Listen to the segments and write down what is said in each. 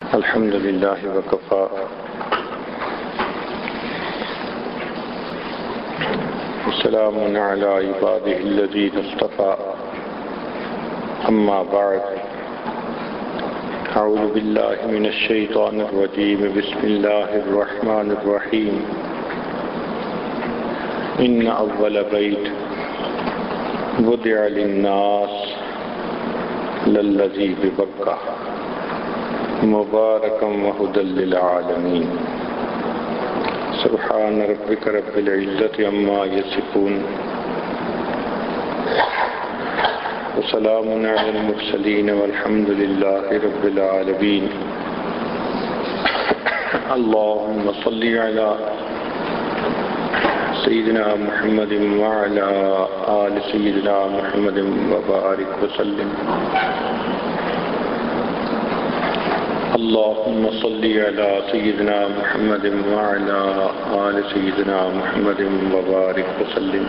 الحمد لله وكفى وسلام على عباده الذين اصطفى أما بعد أعوذ بالله من الشيطان الرجيم بسم الله الرحمن الرحيم إن أول بيت وضع للناس للذي ببكة مباركا وهدى للعالمين سبحان ربك رب العزة عما يصفون وسلام على المرسلين والحمد لله رب العالمين اللهم صل على سيدنا محمد وعلى آل سيدنا محمد وبارك وسلم اللهم صل على سيدنا محمد وعلى آل سيدنا محمد وبارك وسلم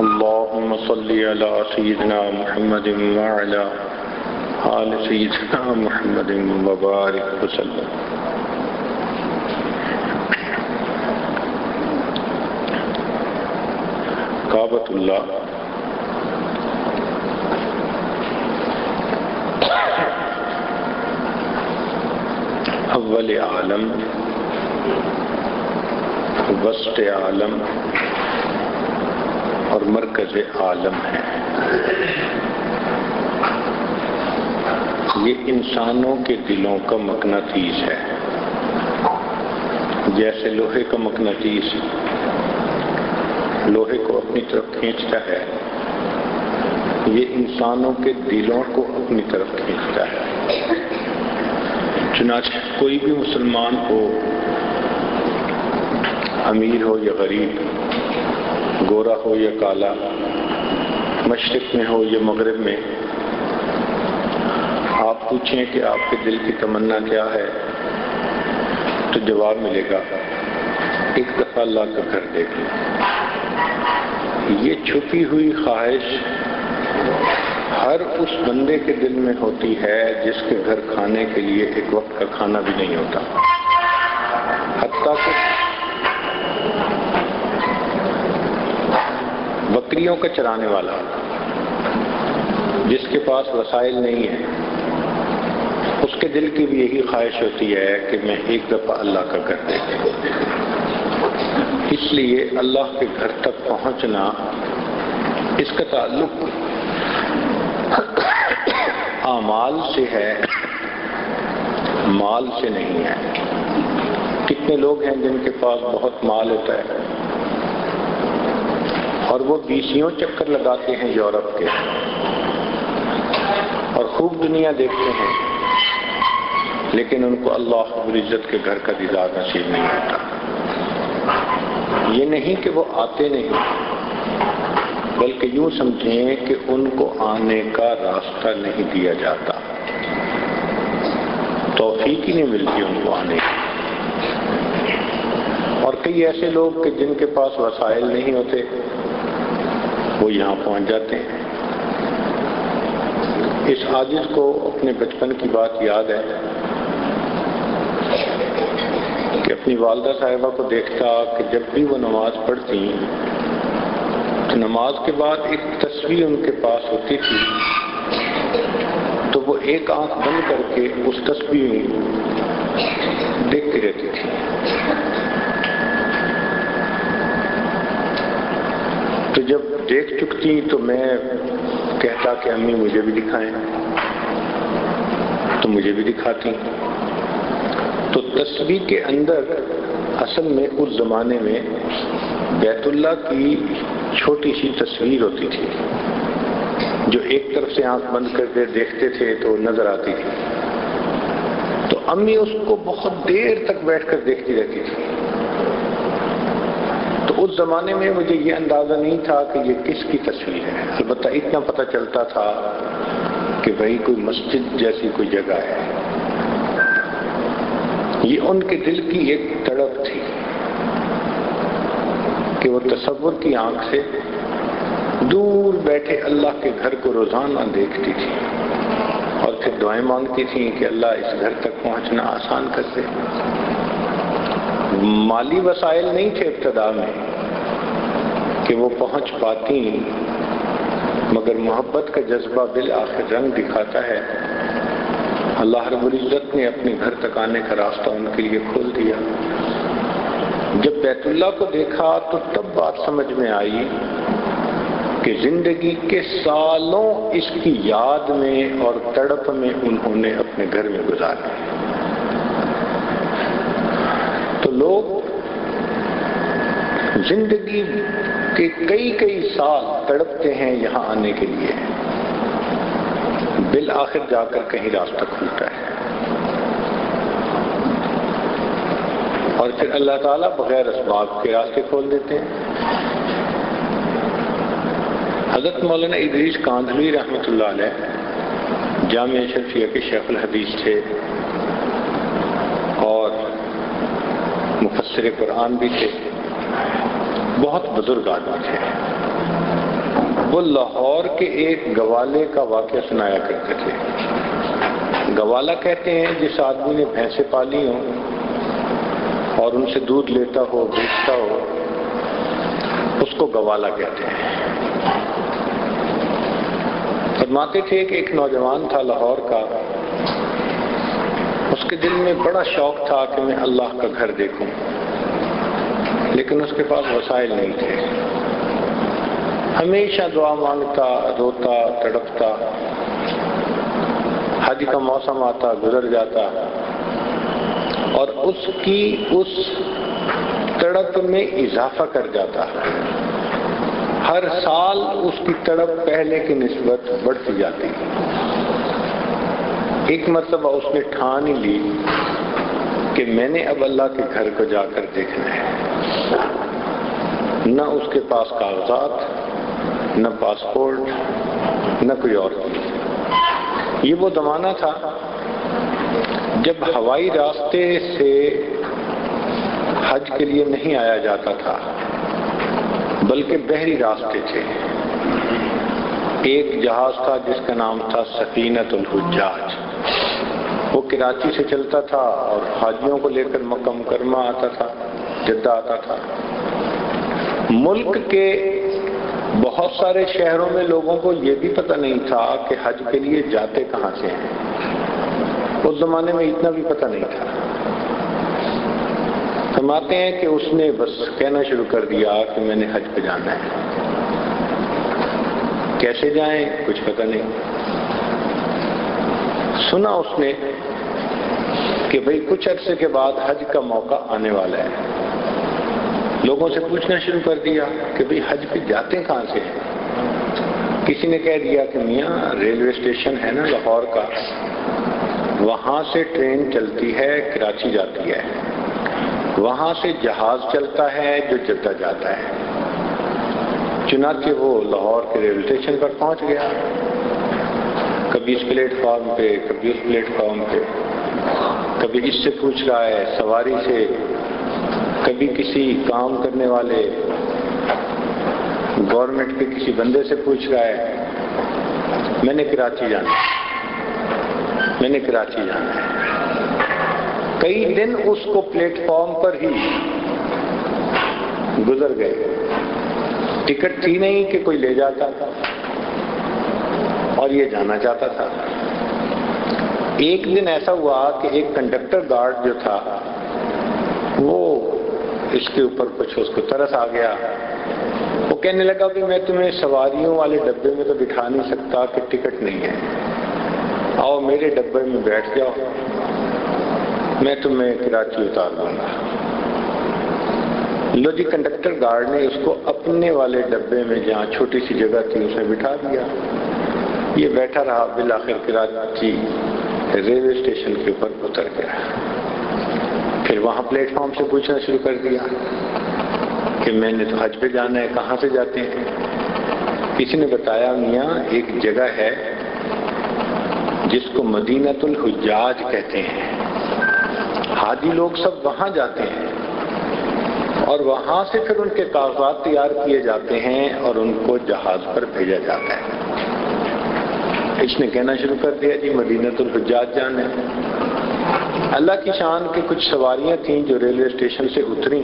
اللهم صل على سيدنا محمد وعلى آل سيدنا محمد وبارك وسلم کعبۃ اللہ اول عالم، وسط عالم اور مرکز عالم ہے۔ یہ انسانوں کے دلوں کا مقناطیس ہے، جیسے لوہے کا مقناطیس لوہے کو اپنی طرف کھینچتا ہے، یہ انسانوں کے دلوں کو اپنی طرف کھینچتا ہے۔ چنانچہ کوئی بھی مسلمان ہو، امیر ہو یا غریب، گورا ہو یا کالا، مشرق میں ہو یا مغرب میں، آپ پوچھیں کہ آپ کے دل کی تمنا کیا ہے تو جواب ملے گا ایک دفعہ اللہ کا گھر دیکھ لیں۔ یہ چھپی ہوئی خواہش ہر اس بندے کے دل میں ہوتی ہے جس کے گھر کھانے کے لیے ایک وقت کا کھانا بھی نہیں ہوتا، حتیٰ کہ بکریوں کا چرانے والا جس کے پاس وسائل نہیں ہے، اس کے دل کی بھی یہی خواہش ہوتی ہے کہ میں ایک دفعہ اللہ کا گھر دیکھوں۔ اس لیے اللہ کے گھر تک پہنچنا، اس کا تعلق اعمال سے ہے، مال سے نہیں ہے۔ کتنے لوگ ہیں جن کے پاس بہت مال ہوتا ہے اور وہ 20 چکر لگاتے ہیں یورپ کے اور خوب دنیا دیکھتے ہیں، لیکن ان کو اللہ رب العزت کے گھر کا دیدار نصیب نہیں ہوتا۔ یہ نہیں کہ وہ آتے نہیں، بلکہ یوں سمجھیں کہ ان کو آنے کا راستہ نہیں دیا جاتا، توفیق ہی نہیں ملتی ان کو آنے کی۔ اور کئی ایسے لوگ کہ جن کے پاس وسائل نہیں ہوتے، وہ یہاں پہنچ جاتے ہیں۔ اس عاجز کو اپنے بچپن کی بات یاد ہے کہ اپنی والدہ صاحبہ کو دیکھتا کہ جب بھی وہ نماز پڑھتی تو نماز کے بعد ایک تسبیح ان کے پاس ہوتی تھی، تو وہ ایک آنکھ بند کر کے اس تسبیح دیکھتی رہتی تھی۔ تو جب دیکھ چکتی تو میں کہتا کہ امی مجھے بھی دکھائیں، تو مجھے بھی دکھاتی۔ تو تسبیح کے اندر اصل میں اس زمانے میں بیت اللہ کی چھوٹی سی تصویر ہوتی تھی، جو ایک طرف سے آنکھ بند کر کے دیکھتے تھے تو نظر آتی تھی۔ تو امی اس کو بہت دیر تک بیٹھ کر دیکھتی رہتی تھی۔ تو اس زمانے میں مجھے یہ اندازہ نہیں تھا کہ یہ کس کی تصویر ہے، البتہ اتنا پتہ چلتا تھا کہ بھئی کوئی مسجد جیسی کوئی جگہ ہے۔ یہ ان کے دل کی ایک تڑپ تھی کہ وہ تصور کی آنکھ سے دور بیٹھے اللہ کے گھر کو روزانہ دیکھتی تھی اور پھر دعائیں مانگتی تھیں کہ اللہ اس گھر تک پہنچنا آسان کر دے۔ مالی وسائل نہیں تھے ابتدا میں کہ وہ پہنچ پاتی، مگر محبت کا جذبہ بالآخر رنگ دکھاتا ہے۔ اللہ رب العزت نے اپنے گھر تک آنے کا راستہ ان کے لیے کھول دیا۔ جب بیت اللہ کو دیکھا تو تب بات سمجھ میں آئی کہ زندگی کے سالوں اس کی یاد میں اور تڑپ میں انہوں نے اپنے گھر میں گزارے۔ تو لوگ زندگی کے کئی سال تڑپتے ہیں یہاں آنے کے لیے، بالآخر جا کر کہیں راستہ کھلتا ہے، اور پھر اللہ تعالیٰ بغیر اسباب کے راستے کھول دیتے ہیں۔ حضرت مولانا ادریس کاندھلوی رحمۃ اللہ علیہ جامعہ اشرفیہ کے شیخ الحدیث تھے اور مفسر قرآن بھی تھے، بہت بزرگ آدمی تھے۔ وہ لاہور کے ایک گوالے کا واقعہ سنایا کرتے تھے۔ گوالا کہتے ہیں جس آدمی نے بھینسیں پالی ہوں اور ان سے دودھ لیتا ہو، بیچتا ہو، اس کو گوالا کہتے ہیں۔ فرماتے تھے کہ ایک نوجوان تھا لاہور کا، اس کے دل میں بڑا شوق تھا کہ میں اللہ کا گھر دیکھوں، لیکن اس کے پاس وسائل نہیں تھے۔ ہمیشہ دعا مانگتا، روتا، تڑپتا، حج کا موسم آتا، گزر جاتا، اور اس کی اس تڑپ میں اضافہ کر جاتا۔ ہر سال اس کی تڑپ پہلے کی نسبت بڑھتی جاتی۔ ایک مرتبہ اس نے ٹھان ہی لی کہ میں نے اب اللہ کے گھر کو جا کر دیکھنا ہے۔ نہ اس کے پاس کاغذات، نہ پاسپورٹ، نہ کوئی اور چیز۔ یہ وہ زمانہ تھا جب ہوائی راستے سے حج کے لیے نہیں آیا جاتا تھا، بلکہ بحری راستے تھے۔ ایک جہاز تھا جس کا نام تھا سفینۃ الحجاج، وہ کراچی سے چلتا تھا اور حاجیوں کو لے کر مکہ مکرمہ آتا تھا، جدہ آتا تھا۔ ملک کے بہت سارے شہروں میں لوگوں کو یہ بھی پتہ نہیں تھا کہ حج کے لیے جاتے کہاں سے ہیں، اس زمانے میں اتنا بھی پتہ نہیں تھا۔ فرماتے ہیں کہ اس نے بس کہنا شروع کر دیا کہ میں نے حج پہ جانا ہے۔ کیسے جائیں کچھ پتہ نہیں۔ سنا اس نے کہ بھئی کچھ عرصے کے بعد حج کا موقع آنے والا ہے۔ لوگوں سے پوچھنا شروع کر دیا کہ بھئی حج پہ جاتے کہاں سے ہیں؟ کسی نے کہہ دیا کہ میاں ریلوے اسٹیشن ہے نا لاہور کا، وہاں سے ٹرین چلتی ہے کراچی جاتی ہے، وہاں سے جہاز چلتا ہے جو جدہ جاتا ہے۔ چنانچہ وہ لاہور کے ریلوے اسٹیشن پر پہنچ گیا، کبھی اس پلیٹ فارم پہ، کبھی اس پلیٹ فارم پہ، کبھی اس سے پوچھ رہا ہے سواری سے، کبھی کسی کام کرنے والے گورنمنٹ کے کسی بندے سے پوچھ رہا ہے میں نے کراچی جانا ہے، میں نے کراچی جانا ہے۔ کئی دن اس کو پلیٹ فارم پر ہی گزر گئے، ٹکٹ تھی نہیں کہ کوئی لے جاتا تھا، اور یہ جانا چاہتا تھا۔ ایک دن ایسا ہوا کہ ایک کنڈکٹر گارڈ جو تھا وہ اس کے اوپر کچھ اس کو ترس آ گیا، وہ کہنے لگا کہ میں تمہیں سواریوں والے ڈبے میں تو بٹھا نہیں سکتا کہ ٹکٹ نہیں ہے، آؤ میرے ڈبے میں بیٹھ جاؤ، میں تمہیں کراچی اتار دوں گا۔ لو جی، کنڈکٹر گارڈ نے اس کو اپنے والے ڈبے میں جہاں چھوٹی سی جگہ تھی اس میں بٹھا دیا۔ یہ بیٹھا رہا، بالآخر کراچی ریلوے اسٹیشن کے اوپر اتر گیا۔ پھر وہاں پلیٹ فارم سے پوچھنا شروع کر دیا کہ میں نے تو حج پہ جانا ہے، کہاں سے جاتے ہیں؟ کسی نے بتایا میاں ایک جگہ ہے جس کو مدینۃ الحجاج کہتے ہیں، حاجی لوگ سب وہاں جاتے ہیں، اور وہاں سے پھر ان کے کاغذات تیار کیے جاتے ہیں اور ان کو جہاز پر بھیجا جاتا ہے۔ اس نے کہنا شروع کر دیا جی مدینۃ الحجاج جانا ہے۔ اللہ کی شان کی کچھ سواریاں تھیں جو ریلوے اسٹیشن سے اتریں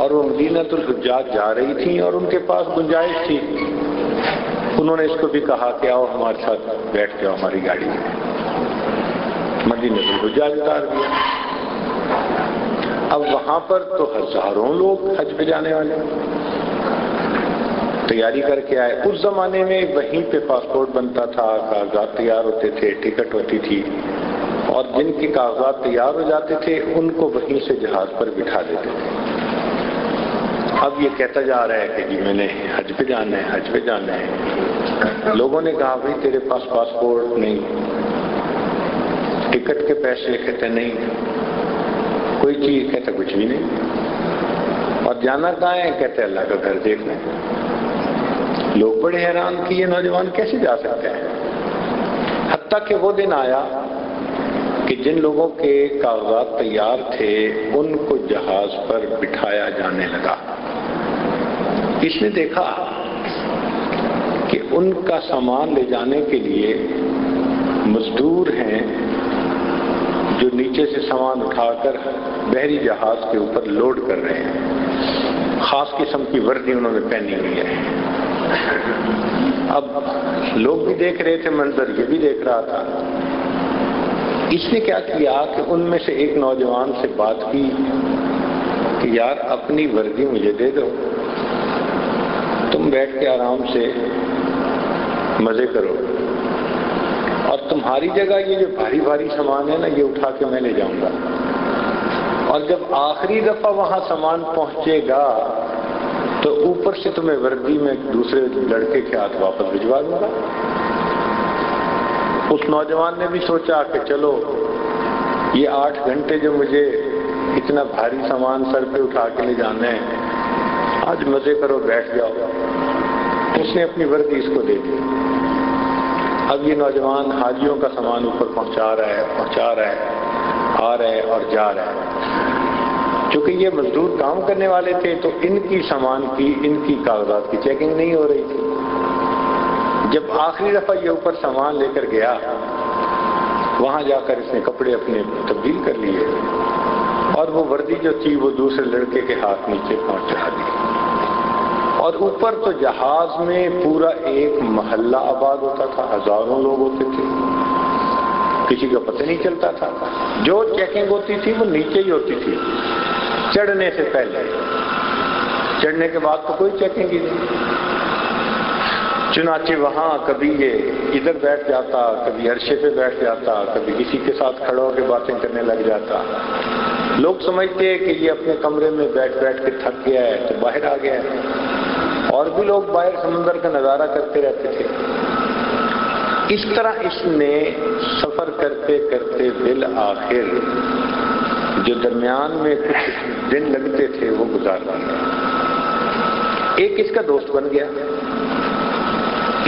اور وہ مدینۃ الحجاج جا رہی تھیں اور ان کے پاس گنجائش تھی۔ انہوں نے اس کو بھی کہا کہ آؤ ہمارے ساتھ بیٹھ کے آؤ ہماری گاڑی میں۔ مدینۃ الحجاج اتار دیا۔ اب وہاں پر تو ہزاروں لوگ حج پہ جانے والے تیاری کر کے آئے۔ اس زمانے میں وہیں پہ پاسپورٹ بنتا تھا، کاغذات تیار ہوتے تھے، ٹکٹ ہوتی تھی، اور جن کے کاغذات تیار ہو جاتے تھے ان کو وہیں سے جہاز پر بٹھا دیتے تھے۔ اب یہ کہتا جا رہا ہے کہ جی میں نے حج پہ جانا ہے، حج پہ جانا ہے۔ لوگوں نے کہا بھائی تیرے پاس پاسپورٹ نہیں، ٹکٹ کے پیسے، کہتے نہیں، کوئی چیز، کہتا کچھ بھی نہیں، اور جانا کہاں ہے، کہتے اللہ کا گھر دیکھنا ہے۔ لوگ بڑے حیران کہ یہ نوجوان کیسے جا سکتے ہیں، حتیٰ کہ وہ دن آیا کہ جن لوگوں کے کاغذات تیار تھے ان کو جہاز پر بٹھایا جانے لگا۔ اس نے دیکھا کہ ان کا سامان لے جانے کے لیے مزدور ہیں جو نیچے سے سامان اٹھا کر بحری جہاز کے اوپر لوڈ کر رہے ہیں۔ خاص قسم کی وردی انہوں نے پہنی ہوئی ہے۔ اب لوگ بھی دیکھ رہے تھے منظر، یہ بھی دیکھ رہا تھا۔ اس نے کیا کیا کہ ان میں سے ایک نوجوان سے بات کی کہ یار اپنی وردی مجھے دے دو، تم بیٹھ کے آرام سے مزے کرو، اور تمہاری جگہ یہ جو بھاری بھاری سامان ہے نا یہ اٹھا کے میں لے جاؤں گا، اور جب آخری دفعہ وہاں سامان پہنچے گا تو اوپر سے تمہیں وردی میں دوسرے لڑکے کے ہاتھ واپس بھجوا دوں گا۔ اس نوجوان نے بھی سوچا کہ چلو یہ 8 گھنٹے جو مجھے اتنا بھاری سامان سر پہ اٹھا کے لے جانا ہے، آج مزے کرو، بیٹھ جاؤ۔ اس نے اپنی وردی اس کو دے دی۔ اب یہ نوجوان حاجیوں کا سامان اوپر پہنچا رہا ہے، آ رہا ہے اور جا رہا ہے۔ چونکہ یہ مزدور کام کرنے والے تھے تو ان کی سامان کی، ان کی کاغذات کی چیکنگ نہیں ہو رہی تھی۔ جب آخری دفعہ یہ اوپر سامان لے کر گیا، وہاں جا کر اس نے کپڑے اپنے تبدیل کر لیے اور وہ وردی جو تھی وہ دوسرے لڑکے کے ہاتھ نیچے پہنچا دی۔ اور اوپر تو جہاز میں پورا ایک محلہ آباد ہوتا تھا، ہزاروں لوگ ہوتے تھے، کسی کا پتہ نہیں چلتا تھا۔ جو چیکنگ ہوتی تھی وہ نیچے ہی ہوتی تھی، چڑھنے سے پہلے، چڑھنے کے بعد تو کوئی چیکنگ ہی نہیں۔ چنانچہ وہاں کبھی یہ ادھر بیٹھ جاتا، کبھی عرشے پہ بیٹھ جاتا، کبھی کسی کے ساتھ کھڑا ہو کے باتیں کرنے لگ جاتا۔ لوگ سمجھتے کہ یہ اپنے کمرے میں بیٹھ بیٹھ کے تھک گیا ہے تو باہر آ گیا ہے، اور بھی لوگ باہر سمندر کا نظارہ کرتے رہتے تھے۔ اس طرح اس نے سفر کرتے کرتے بالآخر جو درمیان میں کچھ دن لگتے تھے وہ گزار دیا۔ ایک اس کا دوست بن گیا۔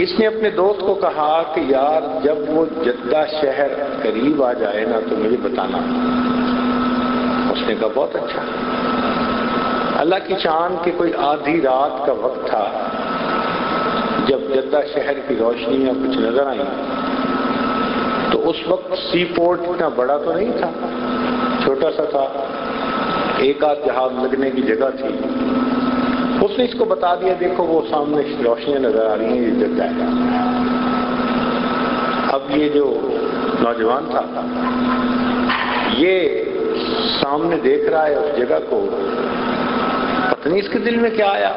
اس نے اپنے دوست کو کہا کہ یار جب وہ جدہ شہر قریب آ جائے نا تو مجھے بتانا۔ اس نے کہا بہت اچھا۔ اللہ کی شان کہ کوئی آدھی رات کا وقت تھا جب جدہ شہر کی روشنیاں کچھ نظر آئیں، تو اس وقت سی پورٹ اتنا بڑا تو نہیں تھا، چھوٹا سا تھا، ایک آدھ جہاز لگنے کی جگہ تھی۔ اس نے اس کو بتا دیا دیکھو وہ سامنے روشنیاں نظر آ رہی ہیں، یہ جدہ ہے۔ اب یہ جو نوجوان تھا یہ سامنے دیکھ رہا ہے اس جگہ کو، پتہ نہیں اس کے دل میں کیا آیا۔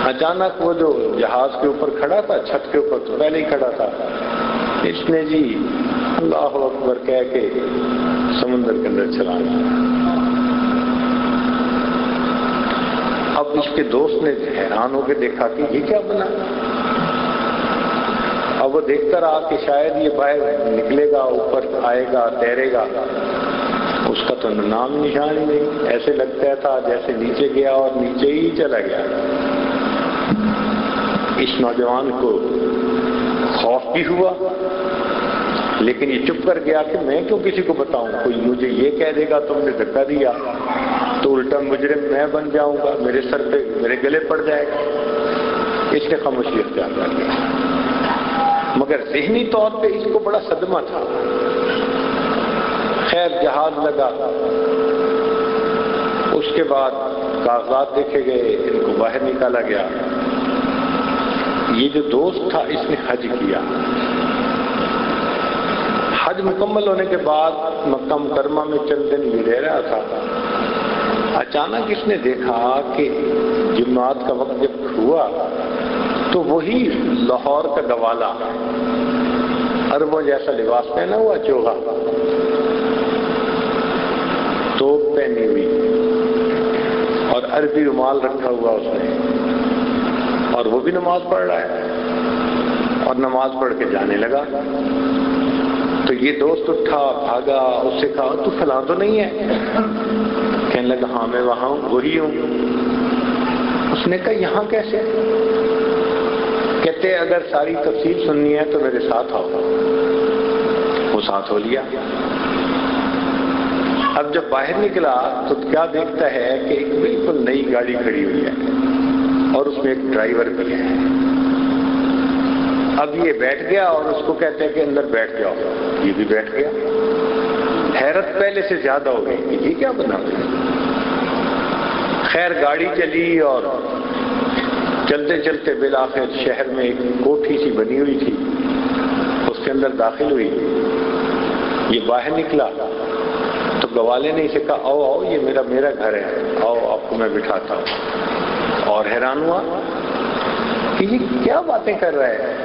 اچانک وہ جو جہاز کے اوپر کھڑا تھا، چھت کے اوپر تو پہلے ہی کھڑا تھا، اس نے جی اللہ اکبر کہہ کے سمندر کے اندر چلا گیا۔ اب اس کے دوست نے حیران ہو کے دیکھا کہ یہ کیا بنا۔ اب وہ دیکھتا رہا کہ شاید یہ باہر نکلے گا، اوپر آئے گا، تیرے گا۔ اس کا تو نام نشان ہی نہیں، ایسے لگتا تھا جیسے نیچے گیا اور نیچے ہی چلا گیا۔ اس نوجوان کو خوف بھی ہوا، لیکن یہ چپ کر گیا کہ میں کیوں کسی کو بتاؤں، کوئی مجھے یہ کہہ دے گا تم نے دھکا دیا تو الٹا مجرم میں بن جاؤں گا، میرے سر پہ میرے گلے پڑ جائے گا۔ اس نے خاموشی اختیار کر لیا، مگر ذہنی طور پہ اس کو بڑا صدمہ تھا۔ خیر جہاز لگا، اس کے بعد کاغذات دیکھے گئے، ان کو باہر نکالا گیا۔ یہ جو دوست تھا اس نے حج کیا۔ حج مکمل ہونے کے بعد مکہ مکرمہ میں چند دن یہ رہ رہا تھا۔ اچانک اس نے دیکھا کہ جمعرات کا وقت جب ہوا تو وہی لاہور کا گوالا، عربوں جیسا لباس پہنا ہوا، چوغا، توپ پہنی ہوئی اور عربی رومال رکھا ہوا اس نے، اور وہ بھی نماز پڑھ رہا ہے اور نماز پڑھ کے جانے لگا۔ تو یہ دوست اٹھا، بھاگا، اس سے کہا تو فلاں تو نہیں ہے؟ کہنے لگا ہاں میں وہاں ہوں، وہی ہوں۔ اس نے کہا یہاں کیسے؟ کہتے اگر ساری تفصیل سننی ہے تو میرے ساتھ آؤ۔ وہ ساتھ ہو لیا۔ اب جب باہر نکلا تو کیا دیکھتا ہے کہ ایک بالکل نئی گاڑی کھڑی ہوئی ہے اور اس میں ایک ڈرائیور بھی ہے۔ اب یہ بیٹھ گیا اور اس کو کہتے ہیں کہ اندر بیٹھ جاؤ، یہ بھی بیٹھ گیا۔ حیرت پہلے سے زیادہ ہو گئی کہ یہ کیا بنا ہوا۔ خیر گاڑی چلی اور چلتے چلتے بالآخر شہر میں ایک کوٹھی سی بنی ہوئی تھی، اس کے اندر داخل ہوئی۔ یہ باہر نکلا تو گوالے نے اسے کہا آؤ آؤ یہ میرا گھر ہے، آؤ آپ کو میں بٹھاتا ہوں۔ اور حیران ہوا کہ یہ کیا باتیں کر رہا ہے۔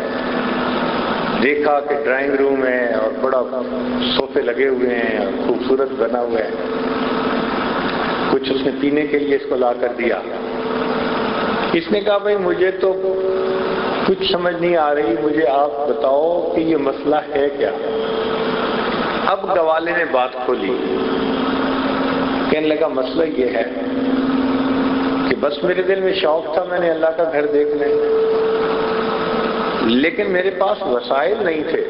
دیکھا کہ ڈرائنگ روم ہے اور بڑا صوفے لگے ہوئے ہیں اور خوبصورت بنا ہوا ہے۔ کچھ اس نے پینے کے لیے اس کو لا کر دیا۔ اس نے کہا بھائی مجھے تو کچھ سمجھ نہیں آ رہی، مجھے آپ بتاؤ کہ یہ مسئلہ ہے کیا۔ اب گوالے نے بات کھولی، کہنے لگا مسئلہ یہ ہے کہ بس میرے دل میں شوق تھا، میں نے اللہ کا گھر دیکھنا ہے، لیکن میرے پاس وسائل نہیں تھے۔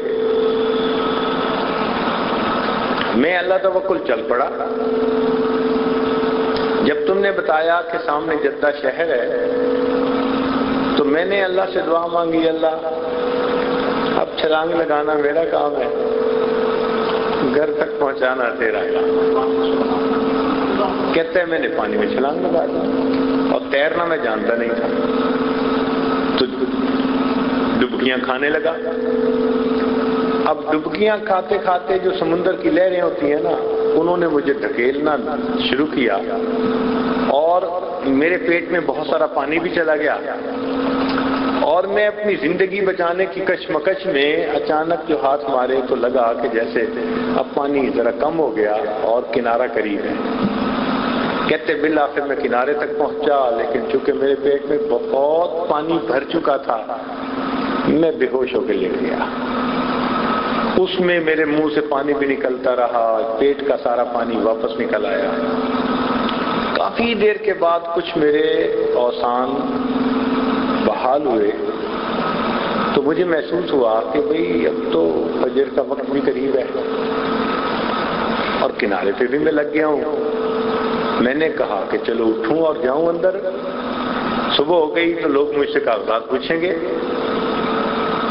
میں اللہ توکل چل پڑا۔ جب تم نے بتایا کہ سامنے جدہ شہر ہے تو میں نے اللہ سے دعا مانگی، اللہ اب چھلانگ لگانا میرا کام ہے، گھر تک پہنچانا تیرا کام۔ کہتے ہیں میں نے پانی میں چھلانگ لگا دی اور تیرنا میں جانتا نہیں تھا، تو ڈبکیاں کھانے لگا۔ اب ڈبکیاں کھاتے کھاتے جو سمندر کی لہریں ہوتی ہیں نا، انہوں نے مجھے دھکیلنا شروع کیا اور میرے پیٹ میں بہت سارا پانی بھی چلا گیا، اور میں اپنی زندگی بچانے کی کشمکش میں اچانک جو ہاتھ مارے تو لگا کہ جیسے اب پانی ذرا کم ہو گیا اور کنارہ قریب ہے۔ کہتے بالآخر میں کنارے تک پہنچا، لیکن چونکہ میرے پیٹ میں بہت پانی بھر چکا تھا میں بے ہوش ہو کے لیٹ گیا۔ اس میں میرے منہ سے پانی بھی نکلتا رہا، پیٹ کا سارا پانی واپس نکل آیا۔ کافی دیر کے بعد کچھ میرے اوسان بحال ہوئے تو مجھے محسوس ہوا کہ بھئی اب تو فجر کا وقت بھی قریب ہے اور کنارے پہ بھی میں لگ گیا ہوں۔ میں نے کہا کہ چلو اٹھوں اور جاؤں اندر، صبح ہو گئی تو لوگ مجھ سے کاغذات پوچھیں گے۔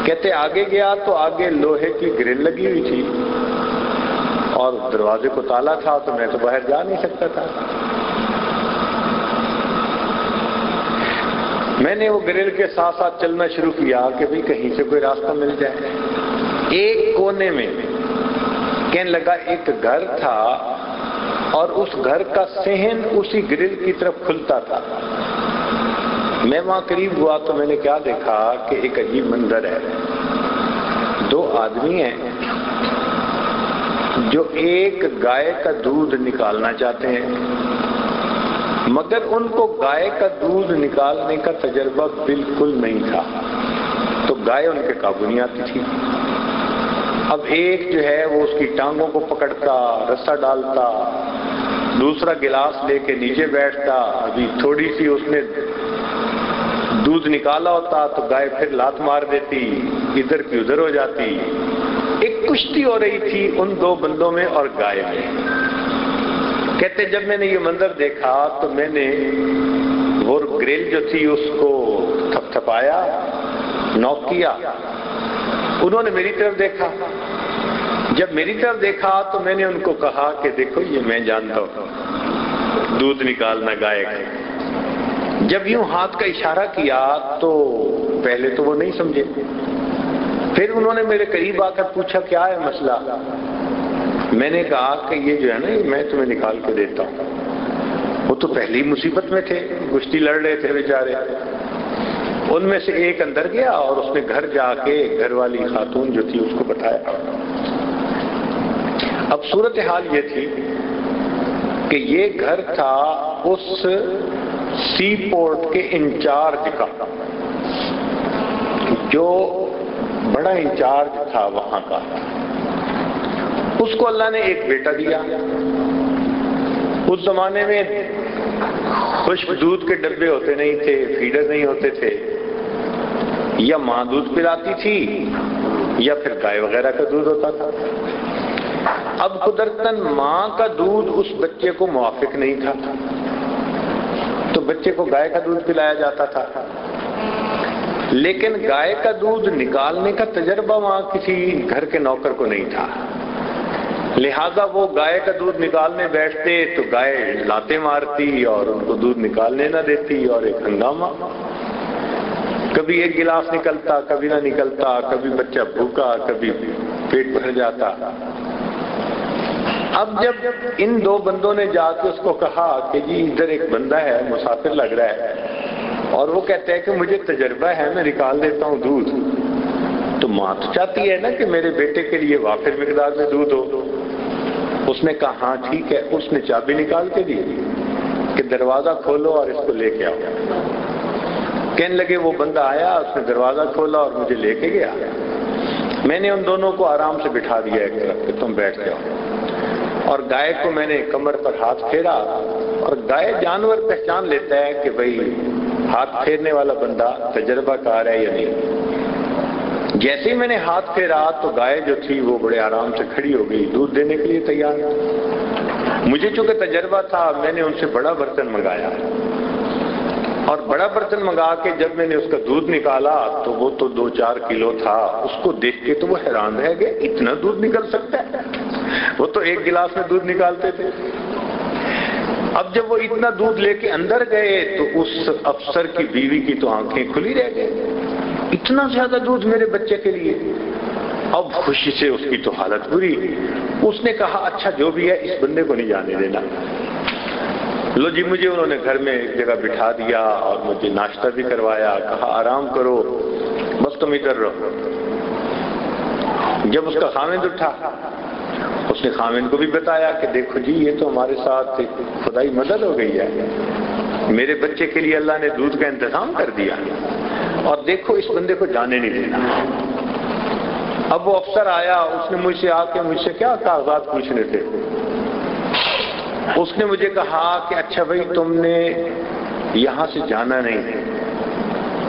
کہتے آگے گیا تو آگے لوہے کی گرل لگی ہوئی تھی اور دروازے کو تالا تھا، تو میں تو باہر جا نہیں سکتا تھا۔ میں نے وہ گرل کے ساتھ ساتھ چلنا شروع کیا کہ بھئی کہیں سے کوئی راستہ مل جائے۔ ایک کونے میں کہنے لگا ایک گھر تھا اور اس گھر کا صحن اسی گرل کی طرف کھلتا تھا۔ میں وہاں قریب ہوا تو میں نے کیا دیکھا کہ ایک عجیب منظر ہے۔ دو آدمی ہیں جو ایک گائے کا دودھ نکالنا چاہتے ہیں، مگر ان کو گائے کا دودھ نکالنے کا تجربہ بالکل نہیں تھا، تو گائے ان کے قابو نہیں آتی تھی۔ اب ایک جو ہے وہ اس کی ٹانگوں کو پکڑتا، رسا ڈالتا، دوسرا گلاس لے کے نیچے بیٹھتا، ابھی تھوڑی سی اس نے دودھ نکالا ہوتا تو گائے پھر لات مار دیتی، ادھر کی ادھر ہو جاتی۔ ایک کشتی ہو رہی تھی ان دو بندوں میں اور گائے میں۔ کہتے جب میں نے یہ منظر دیکھا تو میں نے وہ گریل جو تھی اس کو تھپ تھپایا، نوک کیا۔ انہوں نے میری طرف دیکھا، جب میری طرف دیکھا تو میں نے ان کو کہا کہ دیکھو یہ میں جانتا ہوں دودھ نکالنا گائے کا۔ جب یوں ہاتھ کا اشارہ کیا تو پہلے تو وہ نہیں سمجھے، پھر انہوں نے میرے قریب آ کر پوچھا کیا ہے مسئلہ؟ میں نے کہا کہ یہ جو ہے نا میں تمہیں نکال کے دیتا ہوں۔ وہ تو پہلی مصیبت میں تھے، کشتی لڑ رہے تھے بیچارے۔ ان میں سے ایک اندر گیا اور اس نے گھر جا کے گھر والی خاتون جو تھی اس کو بتایا۔ اب صورتحال یہ تھی کہ یہ گھر تھا اس سی پورٹ کے انچارج کا، جو بڑا انچارج تھا وہاں کا۔ اس کو اللہ نے ایک بیٹا دیا۔ اس زمانے میں خشک دودھ کے ڈبے ہوتے نہیں تھے، فیڈر نہیں ہوتے تھے، یا ماں دودھ پلاتی تھی یا پھر گائے وغیرہ کا دودھ ہوتا تھا۔ اب قدرتاً ماں کا دودھ اس بچے کو موافق نہیں تھا تو بچے کو گائے کا دودھ پلایا جاتا تھا، لیکن گائے کا دودھ نکالنے کا تجربہ وہاں کسی گھر کے نوکر کو نہیں تھا، لہذا وہ گائے کا دودھ نکالنے بیٹھتے تو گائے لاتیں مارتی اور ان کو دودھ نکالنے نہ دیتی، اور ایک ہنگامہ، کبھی ایک گلاس نکلتا کبھی نہ نکلتا، کبھی بچہ بھوکا کبھی پیٹ بھر جاتا۔ اب جب ان دو بندوں نے جا کے اس کو کہا کہ جی ادھر ایک بندہ ہے مسافر لگ رہا ہے اور وہ کہتا ہے کہ مجھے تجربہ ہے میں نکال دیتا ہوں دودھ، تو ماں تو چاہتی ہے نا کہ میرے بیٹے کے لیے وافر مقدار میں دودھ ہو۔ اس نے کہا ہاں ٹھیک ہے۔ اس نے چابی نکال کے دی کہ دروازہ کھولو اور اس کو لے کے آؤ۔ کہنے لگے وہ بندہ آیا، اس نے دروازہ کھولا اور مجھے لے کے گیا۔ میں نے ان دونوں کو آرام سے بٹھا دیا ایک طرف کہ تم بیٹھ جاؤ، اور گائے کو میں نے کمر پر ہاتھ پھیرا، اور گائے جانور پہچان لیتا ہے کہ بھئی ہاتھ پھیرنے والا بندہ تجربہ کار ہے یا نہیں۔ جیسے ہی میں نے ہاتھ پھیرا تو گائے جو تھی وہ بڑے آرام سے کھڑی ہو گئی، دودھ دینے کے لیے تیار۔ مجھے چونکہ تجربہ تھا میں نے ان سے بڑا برتن منگایا، اور بڑا برتن منگا کے جب میں نے اس کا دودھ نکالا تو وہ تو 2-4 کلو تھا۔ اس کو دیکھ کے تو وہ حیران رہ گئے، اتنا دودھ نکل سکتا ہے؟ وہ تو ایک گلاس میں دودھ نکالتے تھے۔ اب جب وہ اتنا دودھ لے کے اندر گئے تو اس افسر کی بیوی کی تو آنکھیں کھلی رہ گئی، اتنا زیادہ دودھ میرے بچے کے لیے۔ اب خوشی سے اس کی تو حالت بری۔ اس نے کہا اچھا جو بھی ہے اس بندے کو نہیں جانے دینا۔ لو جی، مجھے انہوں نے گھر میں ایک جگہ بٹھا دیا اور مجھے ناشتہ بھی کروایا، کہا آرام کرو بس تم ادھر رہو۔ جب اس کا خاوند اٹھا اس نے خاوند کو بھی بتایا کہ دیکھو جی یہ تو ہمارے ساتھ خدائی مدد ہو گئی ہے، میرے بچے کے لیے اللہ نے دودھ کا انتظام کر دیا، اور دیکھو اس بندے کو جانے نہیں دینا۔ اب وہ افسر آیا، اس نے مجھ سے آ کے مجھ سے کیا کاغذات پوچھنے تھے۔ اس نے مجھے کہا کہ اچھا بھائی تم نے یہاں سے جانا نہیں۔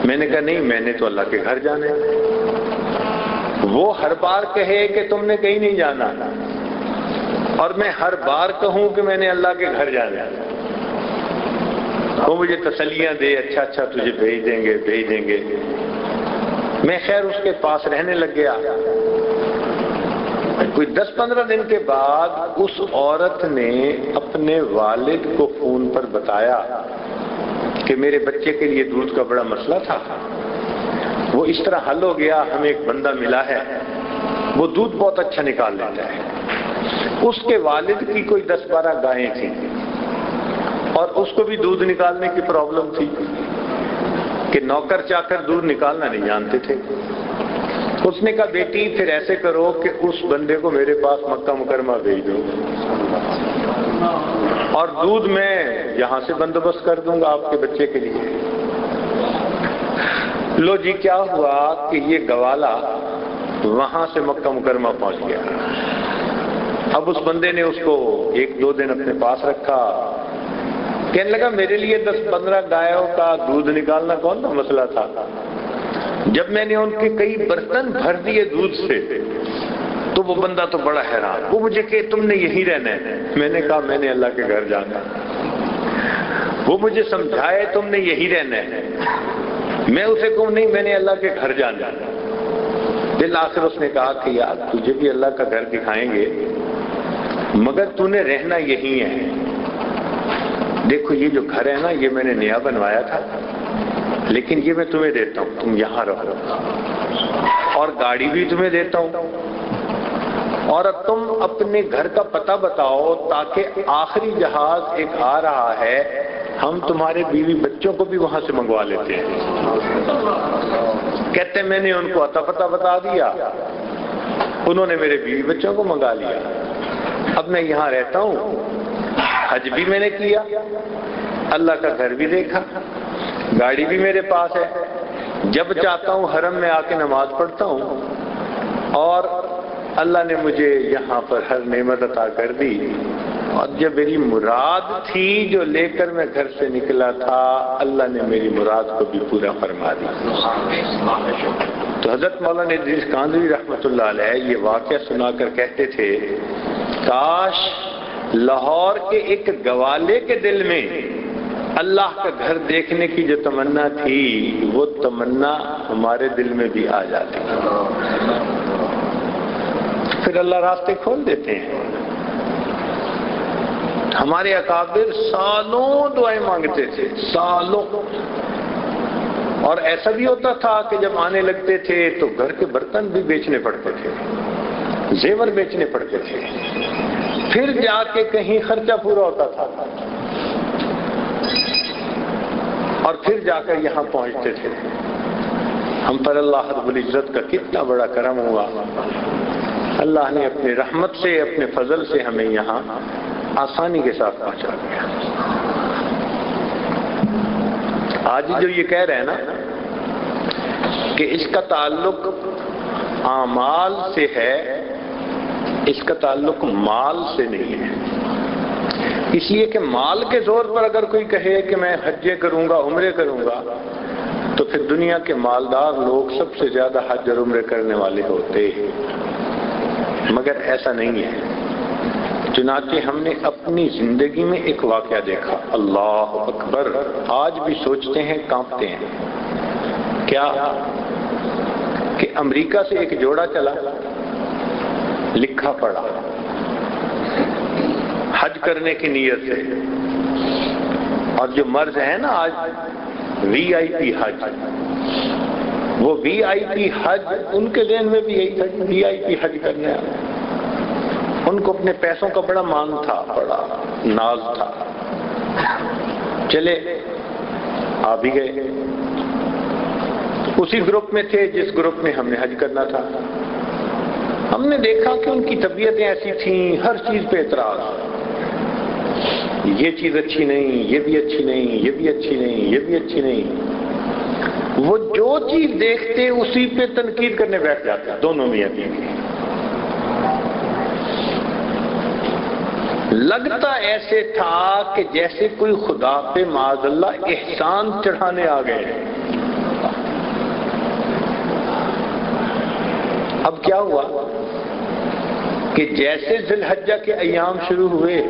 میں نے کہا نہیں، میں نے تو اللہ کے گھر جانا ہے۔ وہ ہر بار کہے کہ تم نے کہیں نہیں جانا، اور میں ہر بار کہوں کہ میں نے اللہ کے گھر جانا ہے، وہ مجھے تسلیاں دے، اچھا اچھا تجھے بھیج دیں گے بھیج دیں گے۔ میں خیر اس کے پاس رہنے لگ گیا۔ کوئی 10-15 دن کے بعد اس عورت نے اپنے والد کو فون پر بتایا کہ میرے بچے کے لیے دودھ کا بڑا مسئلہ تھا، وہ اس طرح حل ہو گیا، ہمیں ایک بندہ ملا ہے وہ دودھ بہت اچھا نکال لیتا ہے۔ اس کے والد کی کوئی 10-12 گائیں تھیں اور اس کو بھی دودھ نکالنے کی پرابلم تھی کہ نوکر چاکر دودھ نکالنا نہیں جانتے تھے۔ اس نے کہا بیٹی پھر ایسے کرو کہ اس بندے کو میرے پاس مکہ مکرمہ بھیج دو، اور دودھ میں یہاں سے بندوبست کر دوں گا آپ کے بچے کے لیے۔ لو جی کیا ہوا کہ یہ گوالا وہاں سے مکہ مکرمہ پہنچ گیا۔ اب اس بندے نے اس کو 1-2 دن اپنے پاس رکھا، کہنے لگا میرے لیے 10-15 گایوں کا دودھ نکالنا کون سا مسئلہ تھا۔ جب میں نے ان کے کئی برتن بھر دیے دودھ سے تو وہ بندہ تو بڑا حیران، وہ مجھے کہ تم نے یہی رہنا ہے، میں نے کہا میں نے اللہ کے گھر جانا۔ وہ مجھے سمجھائے تم نے یہی رہنا ہے، میں اسے کہوں نہیں میں نے اللہ کے گھر جانا۔ بالآخر اس نے کہا کہ یار تجھے بھی اللہ کا گھر دکھائیں گے مگر تو نے رہنا یہی ہے، دیکھو یہ جو گھر ہے نا یہ میں نے نیا بنوایا تھا لیکن یہ میں تمہیں دیتا ہوں، تم یہاں رہو، اور گاڑی بھی تمہیں دیتا ہوں، اور اب تم اپنے گھر کا پتہ بتاؤ تاکہ آخری جہاز ایک آ رہا ہے ہم تمہارے بیوی بچوں کو بھی وہاں سے منگوا لیتے ہیں۔ کہتے میں نے ان کو اتا پتہ بتا دیا، انہوں نے میرے بیوی بچوں کو منگا لیا، اب میں یہاں رہتا ہوں، حج بھی میں نے کیا، اللہ کا گھر بھی دیکھا، گاڑی بھی میرے پاس ہے، جب چاہتا ہوں حرم میں آ کے نماز پڑھتا ہوں، اور اللہ نے مجھے یہاں پر ہر نعمت عطا کر دی، اور جب میری مراد تھی جو لے کر میں گھر سے نکلا تھا اللہ نے میری مراد کو بھی پورا فرما دی۔ تو حضرت مولانا ادریس کاندھوی رحمۃ اللہ علیہ یہ واقعہ سنا کر کہتے تھے کاش لاہور کے ایک گوالے کے دل میں اللہ کا گھر دیکھنے کی جو تمنا تھی وہ تمنا ہمارے دل میں بھی آ جاتی، پھر اللہ راستے کھول دیتے ہیں۔ ہمارے اکابر سالوں دعائیں مانگتے تھے، سالوں، اور ایسا بھی ہوتا تھا کہ جب آنے لگتے تھے تو گھر کے برتن بھی بیچنے پڑتے تھے، زیور بیچنے پڑتے تھے، پھر جا کے کہیں خرچہ پورا ہوتا تھا اور پھر جا کر یہاں پہنچتے تھے۔ ہم پر اللہ رب العزت کا کتنا بڑا کرم ہوا، اللہ نے اپنی رحمت سے اپنے فضل سے ہمیں یہاں آسانی کے ساتھ پہنچا دیا۔ آج جو یہ کہہ رہے ہیں نا کہ اس کا تعلق اعمال سے ہے، اس کا تعلق مال سے نہیں ہے، اس لیے کہ مال کے زور پر اگر کوئی کہے کہ میں حجے کروں گا عمرے کروں گا تو پھر دنیا کے مالدار لوگ سب سے زیادہ حج اور عمرے کرنے والے ہوتے، مگر ایسا نہیں ہے۔ چنانچہ ہم نے اپنی زندگی میں ایک واقعہ دیکھا، اللہ اکبر، آج بھی سوچتے ہیں کانپتے ہیں۔ کیا کہ امریکہ سے ایک جوڑا چلا، لکھا پڑا حج کرنے کی نیت سے، اور جو مرض ہے نا آج وی آئی پی حج، وہ وی آئی پی حج ان کے ذہن میں بھی یہی تھا، وی آئی پی حج کرنے آئے، ان کو اپنے پیسوں کا بڑا مان تھا، بڑا ناز تھا، چلے آ بھی گئے، اسی گروپ میں تھے جس گروپ میں ہم نے حج کرنا تھا۔ ہم نے دیکھا کہ ان کی طبیعتیں ایسی تھیں، ہر چیز پہ اعتراض، یہ چیز اچھی نہیں، یہ بھی اچھی نہیں، یہ بھی اچھی نہیں، یہ بھی اچھی نہیں، وہ جو چیز دیکھتے اسی پہ تنقید کرنے بیٹھ جاتے، دونوں میاں بیوی۔ لگتا ایسے تھا کہ جیسے کوئی خدا پہ معاذ اللہ احسان چڑھانے آ گئے۔ اب کیا ہوا کہ جیسے ذی الحجہ کے ایام شروع ہوئے،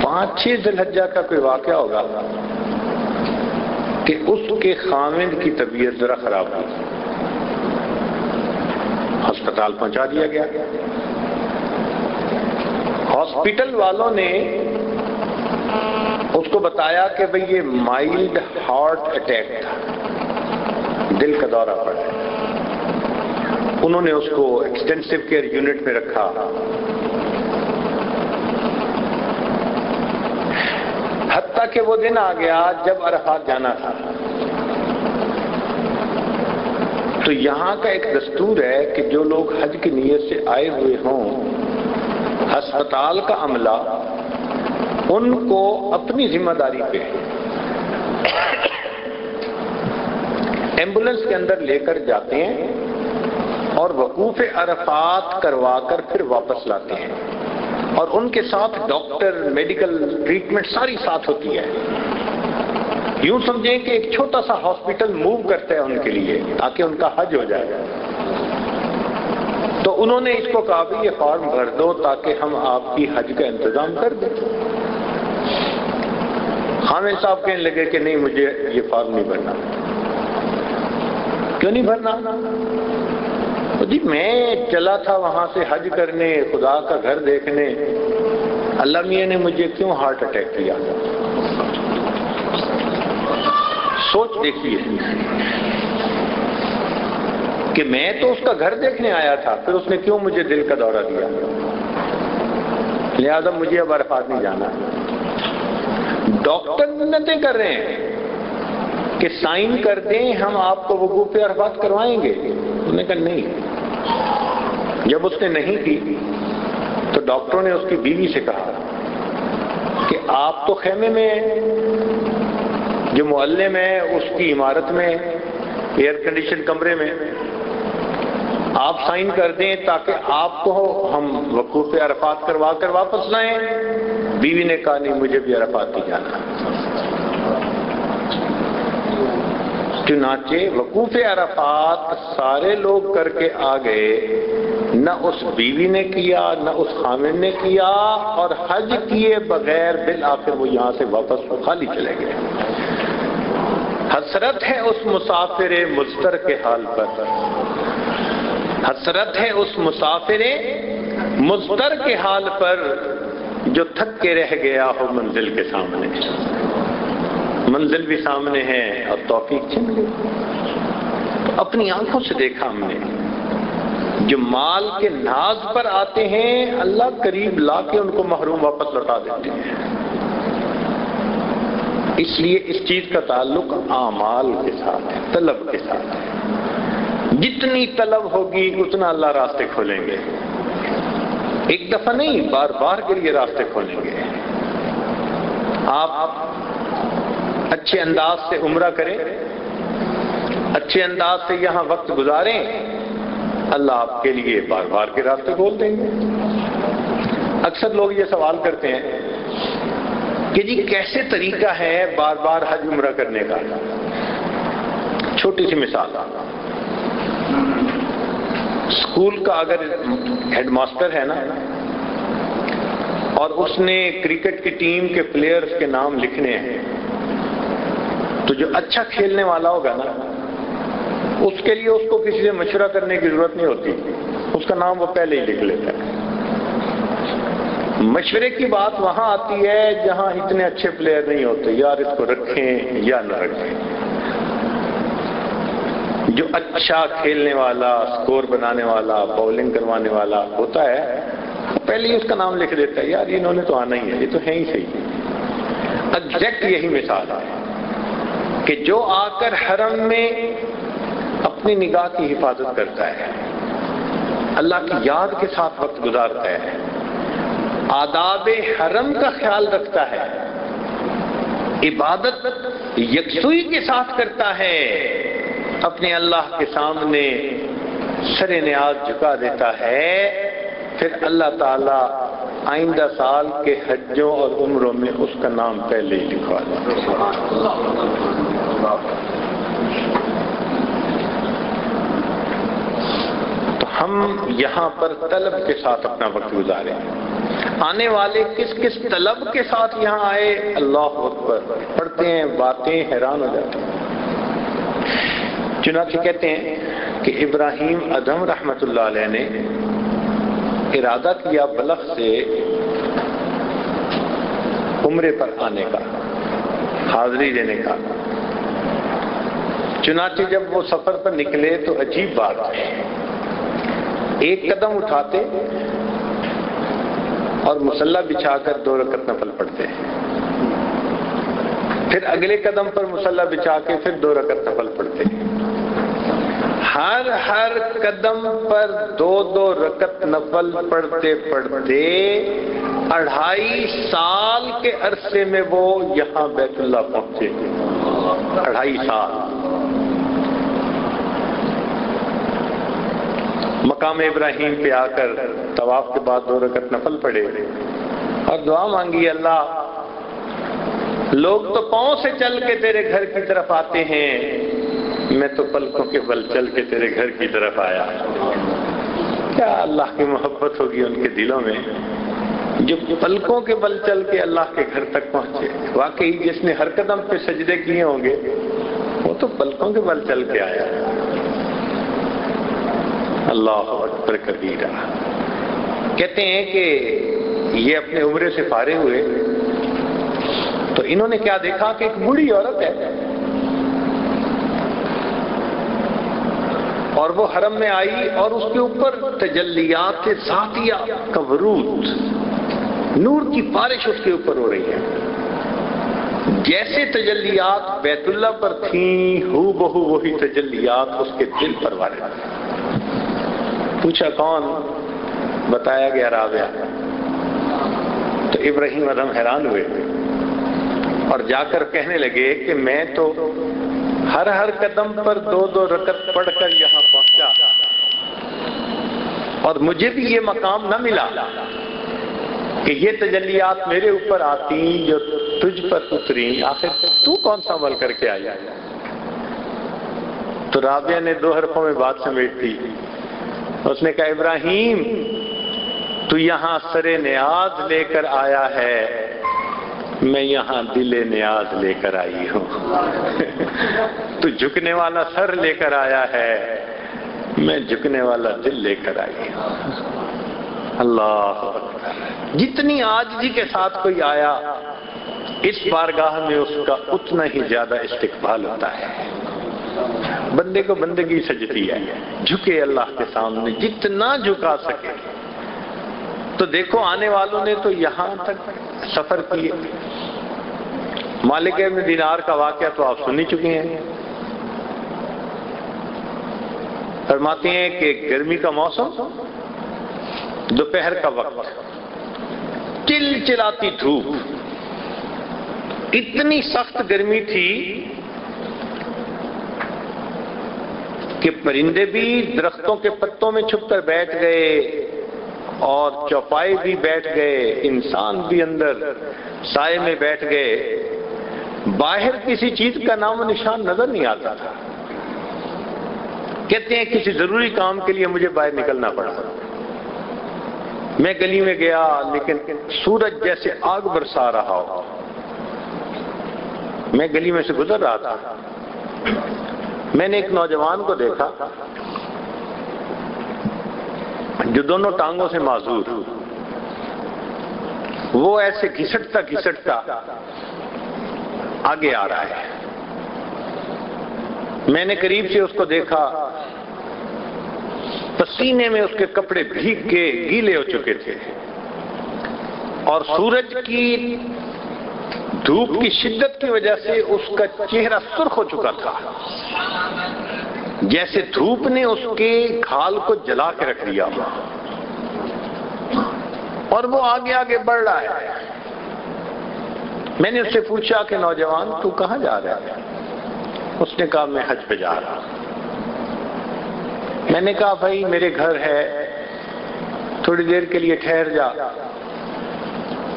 5-6 ذی الحجہ کا کوئی واقعہ ہوگا کہ اس کے خاوند کی طبیعت ذرا خراب ہوئی، ہسپتال پہنچا دیا گیا۔ ہاسپٹل والوں نے اس کو بتایا کہ بھئی یہ مائلڈ ہارٹ اٹیک تھا، دل کا دورہ پڑا ہے۔ انہوں نے اس کو ایکسٹینسو کیئر یونٹ میں رکھا، حتیٰ کہ وہ دن آ گیا جب عرفات جانا تھا۔ تو یہاں کا ایک دستور ہے کہ جو لوگ حج کی نیت سے آئے ہوئے ہوں، ہسپتال کا عملہ ان کو اپنی ذمہ داری پہ ایمبولینس کے اندر لے کر جاتے ہیں اور وقوف عرفات کروا کر پھر واپس لاتے ہیں، اور ان کے ساتھ ڈاکٹر، میڈیکل ٹریٹمنٹ ساری ساتھ ہوتی ہے۔ یوں سمجھیں کہ ایک چھوٹا سا ہاسپٹل موو کرتا ہے ان کے لیے تاکہ ان کا حج ہو جائے۔ تو انہوں نے اس کو کہا بھی یہ فارم بھر دو تاکہ ہم آپ کی حج کا انتظام کر دیں۔ خامن صاحب کہنے لگے کہ نہیں، مجھے یہ فارم نہیں بھرنا۔ کیوں نہیں بھرنا؟ جی میں چلا تھا وہاں سے حج کرنے، خدا کا گھر دیکھنے، اللہ میاں نے مجھے کیوں ہارٹ اٹیک کیا؟ سوچ دیکھیے کہ میں تو اس کا گھر دیکھنے آیا تھا، پھر اس نے کیوں مجھے دل کا دورہ دیا؟ لہذا مجھے اب عرفات نہیں جانا۔ ڈاکٹر منتیں کر رہے ہیں کہ سائن کر دیں، ہم آپ کو وقوف عرفات کروائیں گے۔ انہوں نے کہا نہیں۔ جب اس نے نہیں کی تو ڈاکٹروں نے اس کی بیوی سے کہا کہ آپ تو خیمے میں ہیں، جو معلم ہے اس کی عمارت میں، ایئر کنڈیشن کمرے میں، آپ سائن کر دیں تاکہ آپ کو ہم وقوف عرفات کروا کر واپس لائیں۔ بیوی نے کہا نہیں، مجھے بھی عرفات نہیں جانا۔ چنانچہ وقوف عرفات سارے لوگ کر کے آ گئے، نہ اس بیوی نے کیا نہ اس خامن نے کیا، اور حج کیے بغیر بالآخر وہ یہاں سے واپس خالی چلے گئے۔ حسرت ہے اس مسافر مضطر کے حال پر، حسرت ہے اس مسافر مضطر کے حال پر جو تھک کے رہ گیا ہو منزل کے سامنے۔ منزل بھی سامنے ہے اور توفیق چھن گئی۔ اپنی آنکھوں سے دیکھا ہم نے، جو مال کے ناز پر آتے ہیں اللہ قریب لا کے ان کو محروم واپس لوٹا دیتے ہیں۔ اس لیے اس چیز کا تعلق اعمال کے ساتھ ہے، طلب کے ساتھ ہے۔ جتنی طلب ہوگی اتنا اللہ راستے کھولیں گے، ایک دفعہ نہیں، بار بار کے لیے راستے کھولیں گے۔ آپ اچھے انداز سے عمرہ کریں، اچھے انداز سے یہاں وقت گزاریں، اللہ آپ کے لیے بار بار کے راستے کھول دیں گے۔ اکثر لوگ یہ سوال کرتے ہیں کہ جی کیسے طریقہ ہے بار بار حج عمرہ کرنے کا؟ چھوٹی سی مثال، اسکول کا اگر ہیڈ ماسٹر ہے نا اور اس نے کرکٹ کی ٹیم کے پلیئرز کے نام لکھنے ہیں، تو جو اچھا کھیلنے والا ہوگا نا اس کے لیے اس کو کسی سے مشورہ کرنے کی ضرورت نہیں ہوتی، اس کا نام وہ پہلے ہی لکھ لیتا ہے۔ مشورے کی بات وہاں آتی ہے جہاں اتنے اچھے پلیئر نہیں ہوتے، یار اس کو رکھیں یا نہ رکھیں۔ جو اچھا کھیلنے والا، سکور بنانے والا، باؤلنگ کروانے والا ہوتا ہے پہلے ہی اس کا نام لکھ دیتا ہے، یار انہوں نے تو آنا ہی ہے، یہ تو ہے ہی صحیح۔ ایگزیکٹ یہی مثال ہے کہ جو آ کر حرم میں اپنی نگاہ کی حفاظت کرتا ہے، اللہ کی یاد کے ساتھ وقت گزارتا ہے، آداب حرم کا خیال رکھتا ہے، عبادت یکسوئی کے ساتھ کرتا ہے، اپنے اللہ کے سامنے سر نیاز جھکا دیتا ہے، پھر اللہ تعالی آئندہ سال کے حجوں اور عمروں میں اس کا نام پہلے ہی لکھوا دیتا ہے۔ تو ہم یہاں پر طلب کے ساتھ اپنا وقت گزاریں۔ آنے والے کس کس طلب کے ساتھ یہاں آئے، اللہ اکبر، پڑھتے ہیں باتیں حیران ہو جاتے ہیں۔ چنانچہ کہتے ہیں کہ ابراہیم ادھم رحمت اللہ علیہ نے ارادہ کیا بلخ سے عمرے پر آنے کا، حاضری دینے کا۔ چنانچہ جب وہ سفر پر نکلے تو عجیب بات ہے، ایک قدم اٹھاتے اور مصلی بچھا کر 2 رکعت نفل پڑھتے ہیں، پھر اگلے قدم پر مصلی بچھا کے پھر 2 رکعت نفل پڑھتے ہیں۔ ہر قدم پر 2 رکعت نفل پڑھتے پڑھتے 2.5 سال کے عرصے میں وہ یہاں بیت اللہ پہنچے۔ 2.5 سال مقام ابراہیم پہ آ کر طواف کے بعد 2 رکعت نفل پڑھے اور دعا مانگی، اللہ لوگ تو پاؤں سے چل کے تیرے گھر کی طرف آتے ہیں، میں تو پلکوں کے بل چل کے تیرے گھر کی طرف آیا۔ کیا اللہ کی محبت ہوگی ان کے دلوں میں جو پلکوں کے بل چل کے اللہ کے گھر تک پہنچے. واقعی جس نے ہر قدم پہ سجدے کیے ہوں گے وہ تو پلکوں کے بل چل کے آیا. اللہ اکبر کبیرہ. کہتے ہیں کہ یہ اپنے عمرے سے فارغ ہوئے تو انہوں نے کیا دیکھا کہ ایک بوڑھی عورت ہے اور وہ حرم میں آئی اور اس کے اوپر تجلیات ذاتیہ کا ورود، نور کی بارش اس کے اوپر ہو رہی ہے. جیسے تجلیات بیت اللہ پر تھیں ہو بہو وہی تجلیات اس کے دل پر وارد. پوچھا کون؟ بتایا گیا رابعہ. تو ابراہیم ادم حیران ہوئے اور جا کر کہنے لگے کہ میں تو ہر قدم پر 2 رکعت پڑھ کر یہاں پہنچا اور مجھے بھی یہ مقام نہ ملا کہ یہ تجلیات میرے اوپر آتی جو تجھ پر اتری. آخر تو کون سا عمل کر کے آیا؟ تو رابعہ نے 2 حرفوں میں بات سمیٹ دی. اس نے کہا ابراہیم تو یہاں سر نیاز لے کر آیا ہے، میں یہاں دل نیاز لے کر آئی ہوں. تو جھکنے والا سر لے کر آیا ہے، میں جھکنے والا دل لے کر آئی ہوں. اللہ اکبر. جتنی عاجزی کے ساتھ کوئی آیا اس بارگاہ میں اس کا اتنا ہی زیادہ استقبال ہوتا ہے. بندے کو بندگی سجتی ہے، جھکے اللہ کے سامنے جتنا جھکا سکے. تو دیکھو آنے والوں نے تو یہاں تک سفر کیے. مالک ابن دینار کا واقعہ تو آپ سن ہی چکے ہیں. فرماتے ہیں کہ گرمی کا موسم، دوپہر کا وقت، چلچلاتی دھوپ، اتنی سخت گرمی تھی کہ پرندے بھی درختوں کے پتوں میں چھپ کر بیٹھ گئے اور چوپائے بھی بیٹھ گئے، انسان بھی اندر سائے میں بیٹھ گئے. باہر کسی چیز کا نام و نشان نظر نہیں آتا تھا. کہتے ہیں کسی ضروری کام کے لیے مجھے باہر نکلنا پڑا. میں گلی میں گیا لیکن سورج جیسے آگ برسا رہا ہو. میں گلی میں سے گزر رہا تھا، میں نے ایک نوجوان کو دیکھا جو دونوں ٹانگوں سے معذور، وہ ایسے گھسٹتا گھسٹتا آگے آ رہا ہے. میں نے قریب سے اس کو دیکھا، پسینے میں اس کے کپڑے بھیگ کے گیلے ہو چکے تھے اور سورج کی دھوپ کی شدت کی وجہ سے اس کا چہرہ سرخ ہو چکا تھا، جیسے دھوپ نے اس کے کھال کو جلا کے رکھ دیا. اور وہ آگے آگے بڑھ رہا ہے. میں نے اس سے پوچھا کہ نوجوان تو کہاں جا رہا ہے؟ اس نے کہا میں حج پہ جا رہا ہوں. میں نے کہا بھائی میرے گھر ہے، تھوڑی دیر کے لیے ٹھہر جا،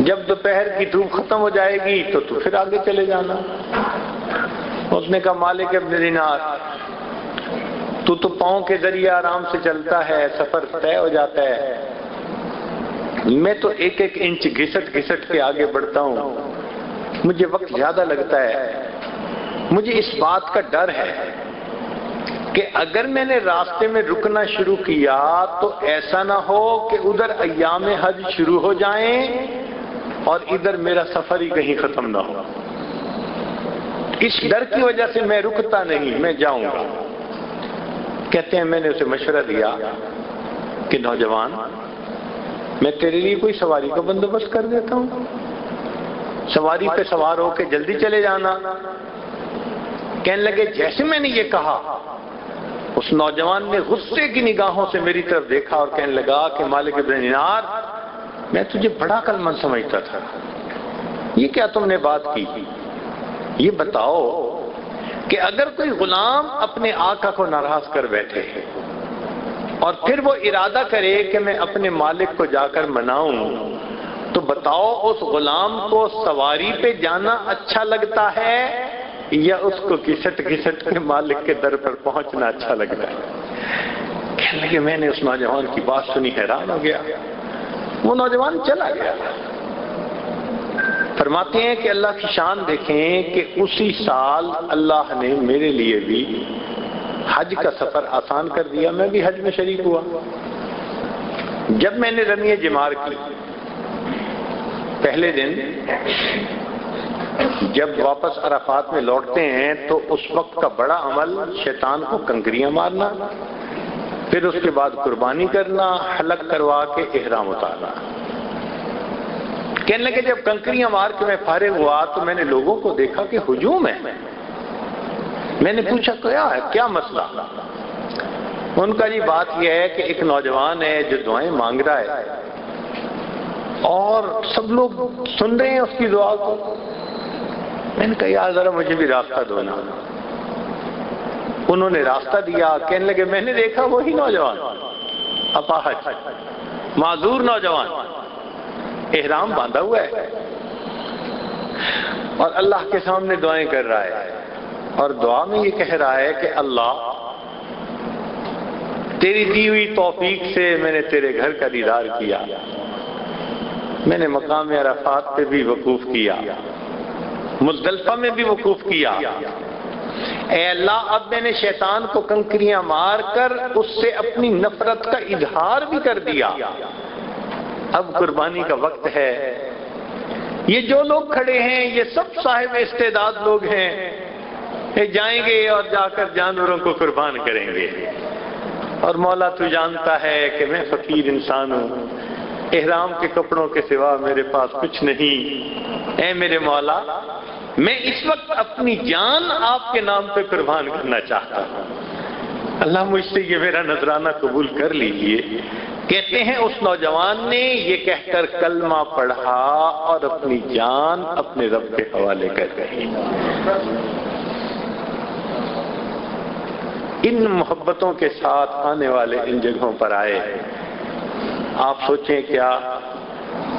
جب دوپہر کی دھوپ ختم ہو جائے گی تو پھر آگے چلے جانا. اس نے کہا مالک ابن دینار تو پاؤں کے ذریعے آرام سے چلتا ہے، سفر طے ہو جاتا ہے. میں تو ایک انچ گھسٹ گھسٹ کے آگے بڑھتا ہوں، مجھے وقت زیادہ لگتا ہے. مجھے اس بات کا ڈر ہے کہ اگر میں نے راستے میں رکنا شروع کیا تو ایسا نہ ہو کہ ادھر ایام حج شروع ہو جائیں اور ادھر میرا سفر ہی کہیں ختم نہ ہو. اس ڈر کی وجہ سے میں رکتا نہیں، میں جاؤں گا. کہتے ہیں میں نے اسے مشورہ دیا کہ نوجوان میں تیرے لیے کوئی سواری کا بندوبست کر دیتا ہوں، سواری پہ سوار ہو کے جلدی چلے جانا. کہنے لگے جیسے میں نے یہ کہا اس نوجوان نے غصے کی نگاہوں سے میری طرف دیکھا اور کہنے لگا کہ مالک ابن دینار میں تجھے بڑا عقل مند سمجھتا تھا، یہ کیا تم نے بات کی؟ یہ بتاؤ کہ اگر کوئی غلام اپنے آقا کو ناراض کر بیٹھے اور پھر وہ ارادہ کرے کہ میں اپنے مالک کو جا کر مناؤں تو بتاؤ اس غلام کو سواری پہ جانا اچھا لگتا ہے یا اس کو گھسٹ گھسٹ کے مالک کے در پر پہنچنا اچھا لگتا ہے؟ کہنے لگے میں نے اس نوجوان کی بات سنی، حیران ہو گیا. وہ نوجوان چلا گیا. فرماتے ہیں کہ اللہ کی شان دیکھیں کہ اسی سال اللہ نے میرے لیے بھی حج کا سفر آسان کر دیا. میں بھی حج میں شریک ہوا. جب میں نے رمی جمار کی پہلے دن جب واپس عرفات میں لوٹتے ہیں تو اس وقت کا بڑا عمل شیطان کو کنکریاں مارنا، پھر اس کے بعد قربانی کرنا، حلق کروا کے احرام اتارنا. کہنے لگے جب کنکریاں مار کے میں فارغ ہوا تو میں نے لوگوں کو دیکھا کہ ہجوم ہے. میں نے پوچھا کیا ہے، کیا مسئلہ؟ ان کا جی بات یہ ہے کہ ایک نوجوان ہے جو دعائیں مانگ رہا ہے اور سب لوگ سن رہے ہیں اس کی دعا کو. میں نے کہا یار ذرا مجھے بھی راستہ دو نا. انہوں نے راستہ دیا. کہنے لگے میں نے دیکھا وہی نوجوان اپاہج معذور نوجوان احرام باندھا ہوا ہے اور اللہ کے سامنے دعائیں کر رہا ہے، اور دعا میں یہ کہہ رہا ہے کہ اللہ تیری دی ہوئی توفیق سے میں نے تیرے گھر کا دیدار کیا، میں نے مقام عرفات پہ بھی وقوف کیا، مزدلفہ میں بھی وقوف کیا. اے اللہ اب میں نے شیطان کو کنکریاں مار کر اس سے اپنی نفرت کا اظہار بھی کر دیا. اب قربانی کا وقت ہے. یہ جو لوگ کھڑے ہیں یہ سب صاحب استعداد لوگ ہیں، یہ جائیں گے اور جا کر جانوروں کو قربان کریں گے. اور مولا تو جانتا ہے کہ میں فقیر انسان ہوں، احرام کے کپڑوں کے سوا میرے پاس کچھ نہیں. اے میرے مولا میں اس وقت اپنی جان آپ کے نام پہ قربان کرنا چاہتا ہوں. اللہ مجھ سے یہ میرا نذرانہ قبول کر لیجئے. کہتے ہیں اس نوجوان نے یہ کہہ کر کلمہ پڑھا اور اپنی جان اپنے رب کے حوالے کر گئی. ان محبتوں کے ساتھ آنے والے ان جگہوں پر آئے. آپ سوچیں کیا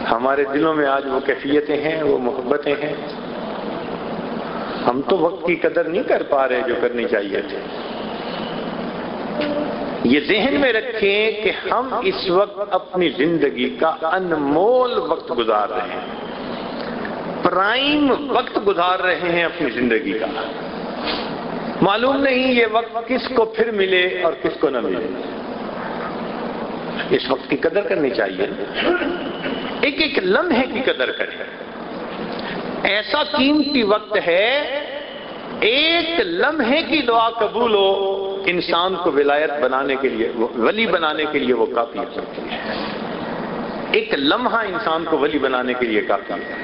ہمارے دلوں میں آج وہ کیفیتیں ہیں، وہ محبتیں ہیں؟ ہم تو وقت کی قدر نہیں کر پا رہے جو کرنی چاہیے تھے. یہ ذہن میں رکھیں کہ ہم اس وقت اپنی زندگی کا انمول وقت گزار رہے ہیں، پرائم وقت گزار رہے ہیں اپنی زندگی کا. معلوم نہیں یہ وقت کس کو پھر ملے اور کس کو نہ ملے. اس وقت کی قدر کرنی چاہیے، ایک ایک لمحے کی قدر کریں. ایسا قیمتی وقت ہے، ایک لمحے کی دعا قبول ہو انسان کو ولایت بنانے کے لیے، ولی بنانے کے لیے وہ کافی ہوتی ہے. ایک لمحہ انسان کو ولی بنانے کے لیے کافی ہے.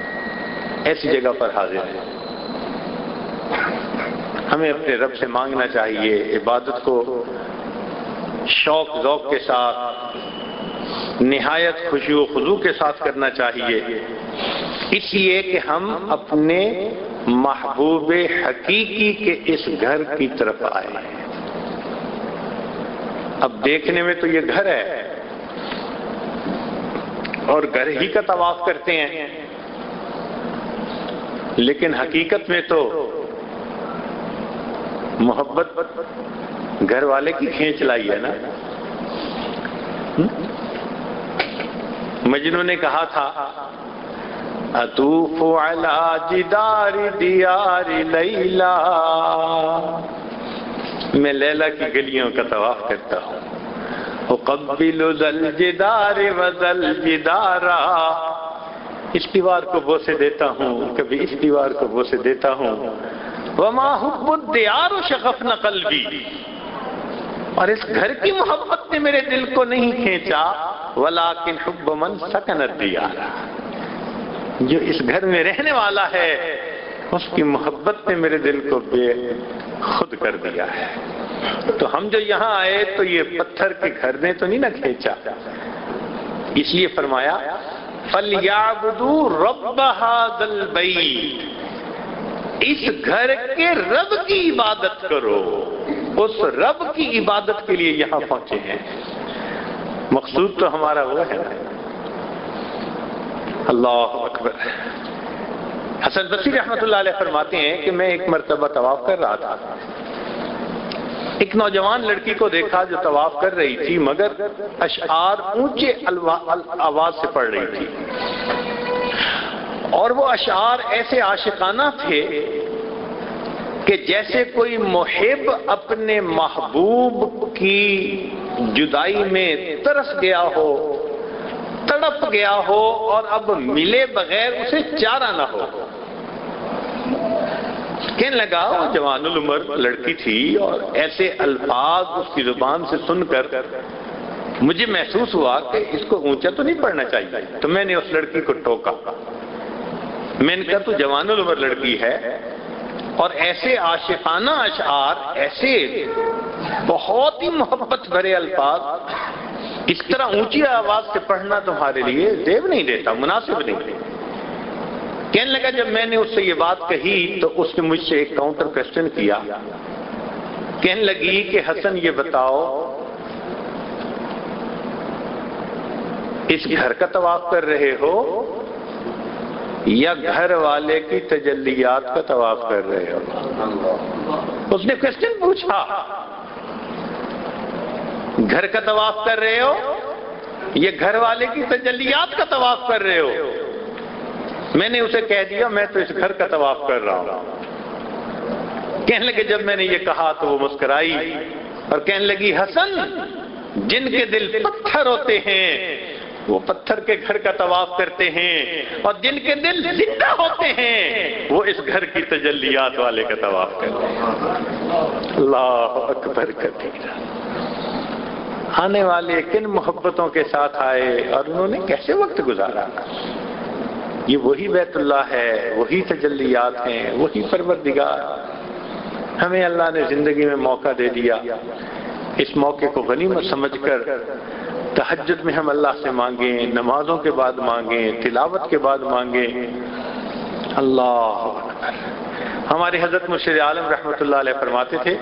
ایسی جگہ پر حاضر ہے. ہمیں اپنے رب سے مانگنا چاہیے، عبادت کو شوق ذوق کے ساتھ نہایت خشوع و خضوع کے ساتھ کرنا چاہیے، اس لیے کہ ہم اپنے محبوب حقیقی کے اس گھر کی طرف آئے ہیں. اب دیکھنے میں تو یہ گھر ہے اور گھر ہی کا طواف کرتے ہیں، لیکن حقیقت میں تو محبت گھر والے کی کھینچ لائی ہے نا. مجنوں نے کہا تھا اطوف علی جدار دیار لیلا، میں لیلا کی گلیوں کا طواف کرتا ہوں. اقبل ذل جدار وذل جدارا، اس دیوار کو بوسے دیتا ہوں، کبھی اس دیوار کو بوسے دیتا ہوں. وما حب الدیار شغفنا قلبی، اور اس گھر کی محبت نے میرے دل کو نہیں کھینچا. ولیکن حب من سکن الدیار، جو اس گھر میں رہنے والا ہے اس کی محبت نے میرے دل کو بے خود کر دیا ہے. تو ہم جو یہاں آئے تو یہ پتھر کے گھر نے تو نہیں نہ کھینچا. اس لیے فرمایا فَلْيَعْبُدُوا رَبَّ هَذَا الْبَيْتِ، اس گھر کے رب کی عبادت کرو. اس رب کی عبادت کے لیے یہاں پہنچے ہیں. مقصود تو ہمارا وہ ہے. اللہ اکبر. حسن بصری رحمۃ اللہ علیہ فرماتے ہیں کہ میں ایک مرتبہ طواف کر رہا تھا ایک نوجوان لڑکی کو دیکھا جو طواف کر رہی تھی مگر اشعار اونچے آواز سے پڑھ رہی تھی، اور وہ اشعار ایسے عاشقانہ تھے کہ جیسے کوئی محب اپنے محبوب کی جدائی میں ترس گیا ہو، تڑپ گیا ہو اور اب ملے بغیر اسے چارہ نہ ہو۔ کہنے لگا، وہ جوان العمر لڑکی تھی اور ایسے الفاظ اس کی زبان سے سن کر مجھے محسوس ہوا کہ اس کو اونچا تو نہیں پڑھنا چاہیے، تو میں نے اس لڑکی کو ٹوکا، میں نے کہا تو جوان العمر لڑکی ہے اور ایسے عاشقانہ اشعار، ایسے بہت ہی محبت بھرے الفاظ اس طرح اونچی آواز سے پڑھنا تمہارے لیے زیب نہیں دیتا، مناسب نہیں۔ کہنے لگا جب میں نے اس سے یہ بات کہی تو اس نے مجھ سے ایک کاؤنٹر کوسچن کیا، کہنے لگی کہ حسن یہ بتاؤ اس گھر کا طواف کر رہے ہو یا گھر والے کی تجلیات کا طواف کر رہے ہو؟ اس نے کوسچن پوچھا، گھر کا طواف کر رہے ہو یا گھر والے کی تجلیات کا طواف کر رہے ہو؟ میں نے اسے کہہ دیا میں تو اس گھر کا طواف کر رہا ہوں۔ کہنے لگے جب میں نے یہ کہا تو وہ مسکرائی اور کہنے لگی حسن جن کے دل پتھر ہوتے ہیں وہ پتھر کے گھر کا طواف کرتے ہیں، اور جن کے دل زندہ ہوتے ہیں وہ اس گھر کی تجلیات والے کا طواف کرتے ہیں۔ اللہ اکبر کبیرہ۔ آنے والے کن محبتوں کے ساتھ آئے اور انہوں نے کیسے وقت گزارا۔ یہ وہی بیت اللہ ہے، وہی تجلیات ہیں، وہی پروردگار۔ ہمیں اللہ نے زندگی میں موقع دے دیا، اس موقع کو غنیمت سمجھ کر تہجد میں ہم اللہ سے مانگیں، نمازوں کے بعد مانگیں، تلاوت کے بعد مانگیں۔ اللہ اکبر۔ ہمارے حضرت مرشد عالم رحمۃ اللہ علیہ فرماتے تھے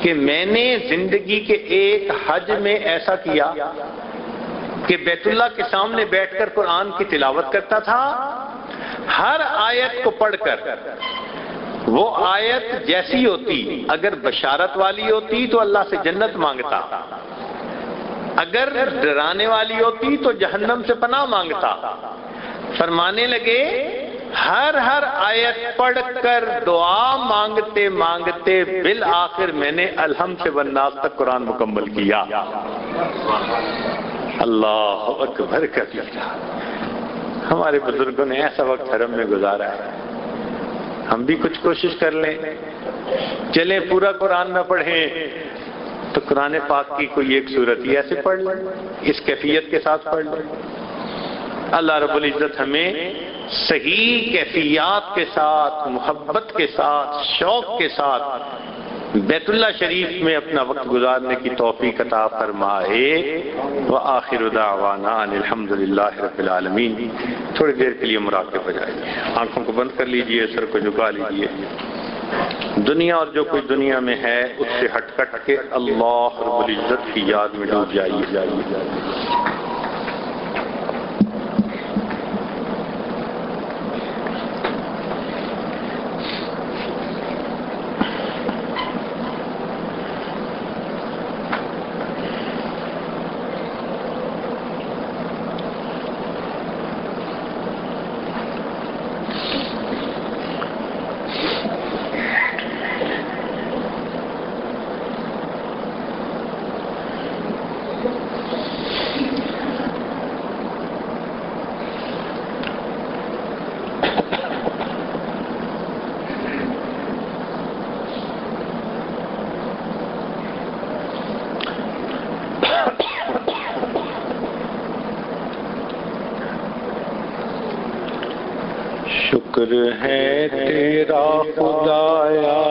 کہ میں نے زندگی کے ایک حج میں ایسا کیا کہ بیت اللہ کے سامنے بیٹھ کر قرآن کی تلاوت کرتا تھا، ہر آیت کو پڑھ کر وہ آیت جیسی ہوتی، اگر بشارت والی ہوتی تو اللہ سے جنت مانگتا، اگر ڈرانے والی ہوتی تو جہنم سے پناہ مانگتا۔ فرمانے لگے ہر آیت پڑھ کر دعا مانگتے مانگتے بالآخر میں نے الحمد سے والناس تک قرآن مکمل کیا۔ اللہ اکبر کبیرہ۔ ہمارے بزرگوں نے ایسا وقت حرم میں گزارا ہے، ہم بھی کچھ کوشش کر لیں، چلیں پورا قرآن نہ پڑھیں تو قرآن پاک کی کوئی ایک سورت ہی ایسے پڑھ لیں، اس کیفیت کے ساتھ پڑھ لیں۔ اللہ رب العزت ہمیں صحیح کیفیات کے ساتھ، محبت کے ساتھ، شوق کے ساتھ بیت اللہ شریف میں اپنا وقت گزارنے کی توفیق عطا فرمائے۔ وآخر دعوانا ان الحمد للہ رب العالمین۔ تھوڑی دیر کے لیے مراقبہ ہو جائیے، آنکھوں کو بند کر لیجئے، سر کو جھکا لیجئے۔ دنیا اور جو کوئی دنیا میں ہے اس سے ہٹ کٹ کے اللہ رب العزت کی یاد میں ڈوب جائیے۔ شکر ہے تیرا خدایا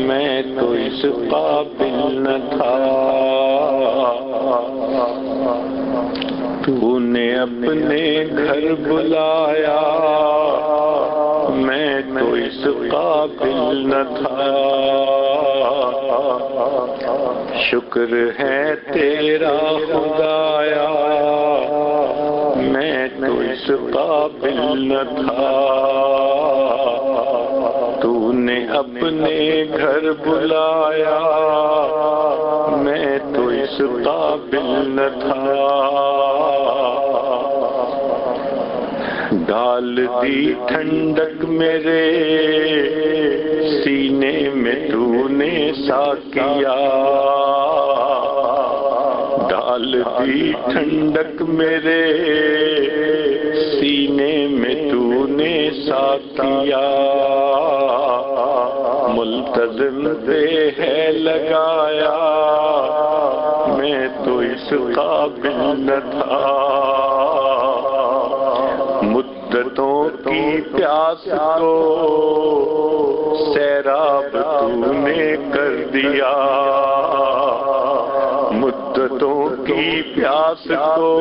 میں تو اس قابل نہ تھا، تو نے اپنے گھر بلایا میں تو اس قابل نہ تھا۔ شکر ہے تیرا خدایا میں تو اس قابل نہ تھا، تو تو نے اپنے گھر بلایا میں تو اس قابل نہ تھا ڈال دی ٹھنڈک میرے سینے میں تو نے ساقیا ڈال دی ٹھنڈک میرے سینے میں تو نے ساقیا ملتزم پہ ہے لگایا میں تو اس قابل نہ تھا مدتوں کی پیاس کو سیراب تو نے کر دیا مدتوں کی پیاس کو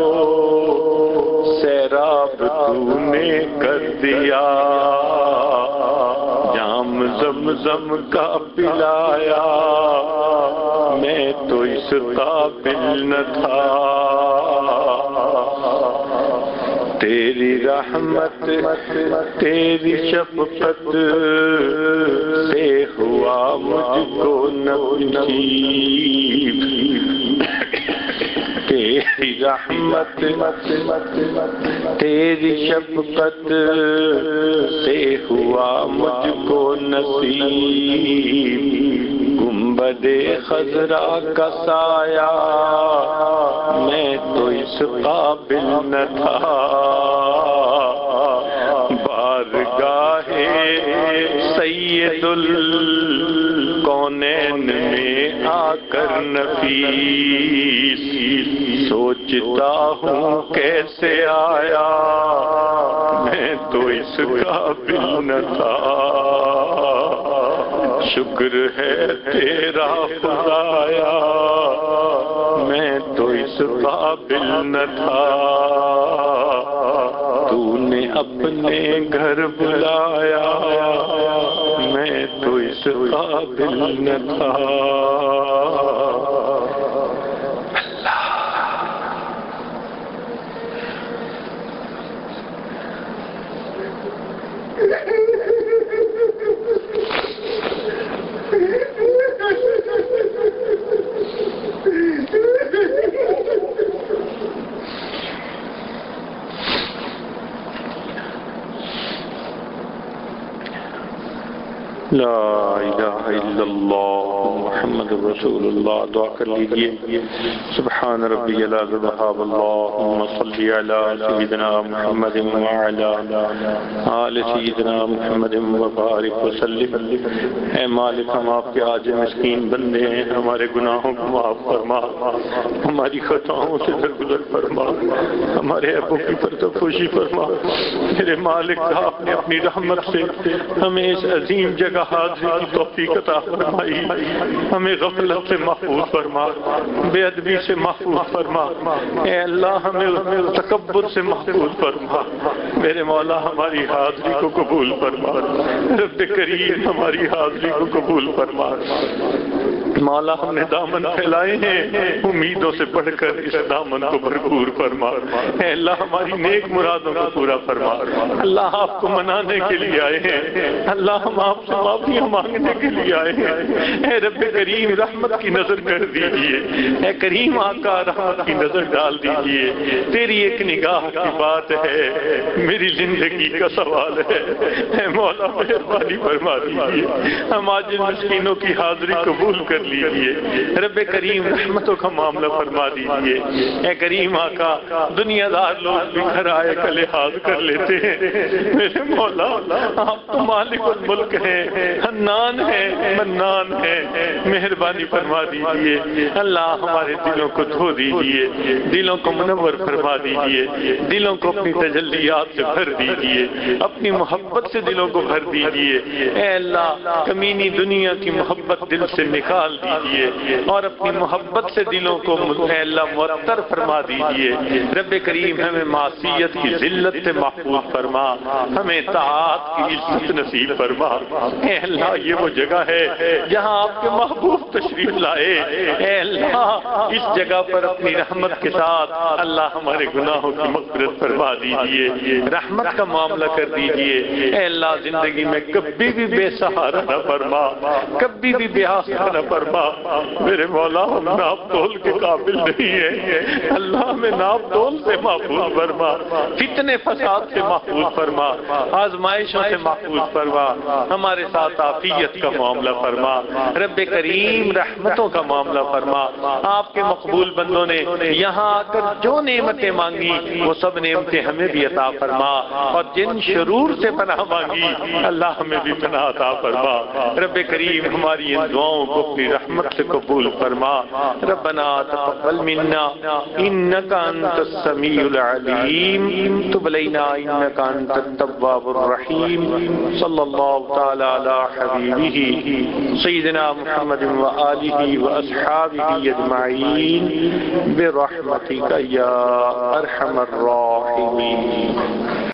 سیراب تو نے کر دیا جام زمزم کا پلایا میں تو اس قابل نہ تھا تیری رحمت تیری شفقت سے ہوا مجھ کو نصیب تیری رحمت تیری شفقت سے ہوا مجھ کو نصیب گنبد خضرا کا سایہ میں تو اس قابل نہ تھا بارگاہ سید الکونین میں آ کر نفیس سوچتا ہوں کیسے آیا میں تو اس قابل نہ تھا شکر ہے تیرا خدایا میں تو اس قابل نہ تھا تو نے اپنے گھر بلایا میں تو اس قابل نہ تھا لا الہ الا اللہ محمد رسول اللہ دعا کر لیجئے سبحان ربی العظیم وحاب اللہم صلی علی سیدنا محمد وعلا آل سیدنا محمد وبارک وسلم اے مالک ہم آپ کے عاجز مسکین بندے ہیں ہمارے گناہوں کو معاف فرما ہماری خطاؤں سے درگزر فرما ہمارے عیبوں کی پردپوشی فرما میرے مالک آپ نے اپنی رحمت سے ہمیں اس عظیم جگہ حاضری کی توفیق عطا فرمائی ہمیں غفلت سے محفوظ فرما بے ادبی سے محفوظ فرما اے اللہ ہمیں تکبر سے محفوظ فرما میرے مولا ہماری حاضری کو قبول فرما رب کریم ہماری حاضری کو قبول فرما مولا ہم نے دامن پھیلائے ہیں امیدوں سے بڑھ کر اس دامن کو بھرپور فرما اے اللہ ہماری نیک مرادوں کو پورا فرما اللہ آپ کو منانے کے لیے آئے ہیں اللہ ہم آپ سے معافیاں مانگنے کے لیے آئے ہیں اے رب کریم رحمت کی نظر کر دیجئے اے کریم آقا رحمت کی نظر ڈال دیجئے تیری ایک نگاہ کی بات ہے میری زندگی کا سوال ہے اے مولا مہربانی فرما دیجئے ہم آج مسکینوں کی حاضری قبول کر لیجئے رب کریم رحمتوں کا معاملہ فرما دیجئے اے کریم آقا دنیا دار لوگ بھی گھر آئے کا لحاظ کر لیتے ہیں میرے مولا آپ تو مالک الملک ہیں حنان ہیں منان ہیں مہربانی فرما دیجئے اللہ ہمارے دلوں کو دھو دیجئے دلوں کو منور فرما دیجئے دلوں کو اپنی تجلیات سے بھر دیجئے اپنی محبت سے دلوں کو بھر دیجئے اے اللہ کمینی دنیا کی محبت دل سے نکال دیجئے اور اپنی محبت سے دلوں کو اے اللہ معطر فرما دیجئے۔ رب کریم ہمیں معصیت کی ذلت سے محفوظ فرما، ہمیں طاعت کی عزت نصیب فرما۔ اے اللہ یہ وہ جگہ ہے جہاں آپ کے محبوب تشریف لائے، اے اللہ اس جگہ پر اپنی رحمت کے ساتھ اللہ ہمارے گناہوں کی مغفرت فرما دیجئے، رحمت کا معاملہ کر دیجئے۔ اے اللہ زندگی میں کبھی بھی بے سہارا نہ فرما، کبھی بھی بے آسرا نہ فرما۔ میرے مولا ہم ناپ تول کے قابل نہیں ہیں، اللہ ہمیں ناپ تول سے محفوظ فرما، فتنے فساد سے محفوظ فرما، آزمائشوں سے محفوظ فرما، ہمارے ساتھ عافیت کا معاملہ فرما۔ رب کریم رحمتوں کا معاملہ فرما۔ آپ کے مقبول بندوں نے یہاں آ کر جو نعمتیں مانگی وہ سب نعمتیں ہمیں بھی عطا فرما، اور جن شرور سے پناہ مانگی اللہ ہمیں بھی پناہ عطا فرما۔ رب کریم ہماری ان دعاؤں کو اپنی رحمت سے قبول فرما۔ ربنا تقبل منا انک انت السمیع العلیم تب علینا انک انت التواب الرحیم۔ صلی اللہ تعالی علی حبیبہ سیدنا محمد وآلہ واصحابہ اجمعین برحمتک یا ارحم الراحمین۔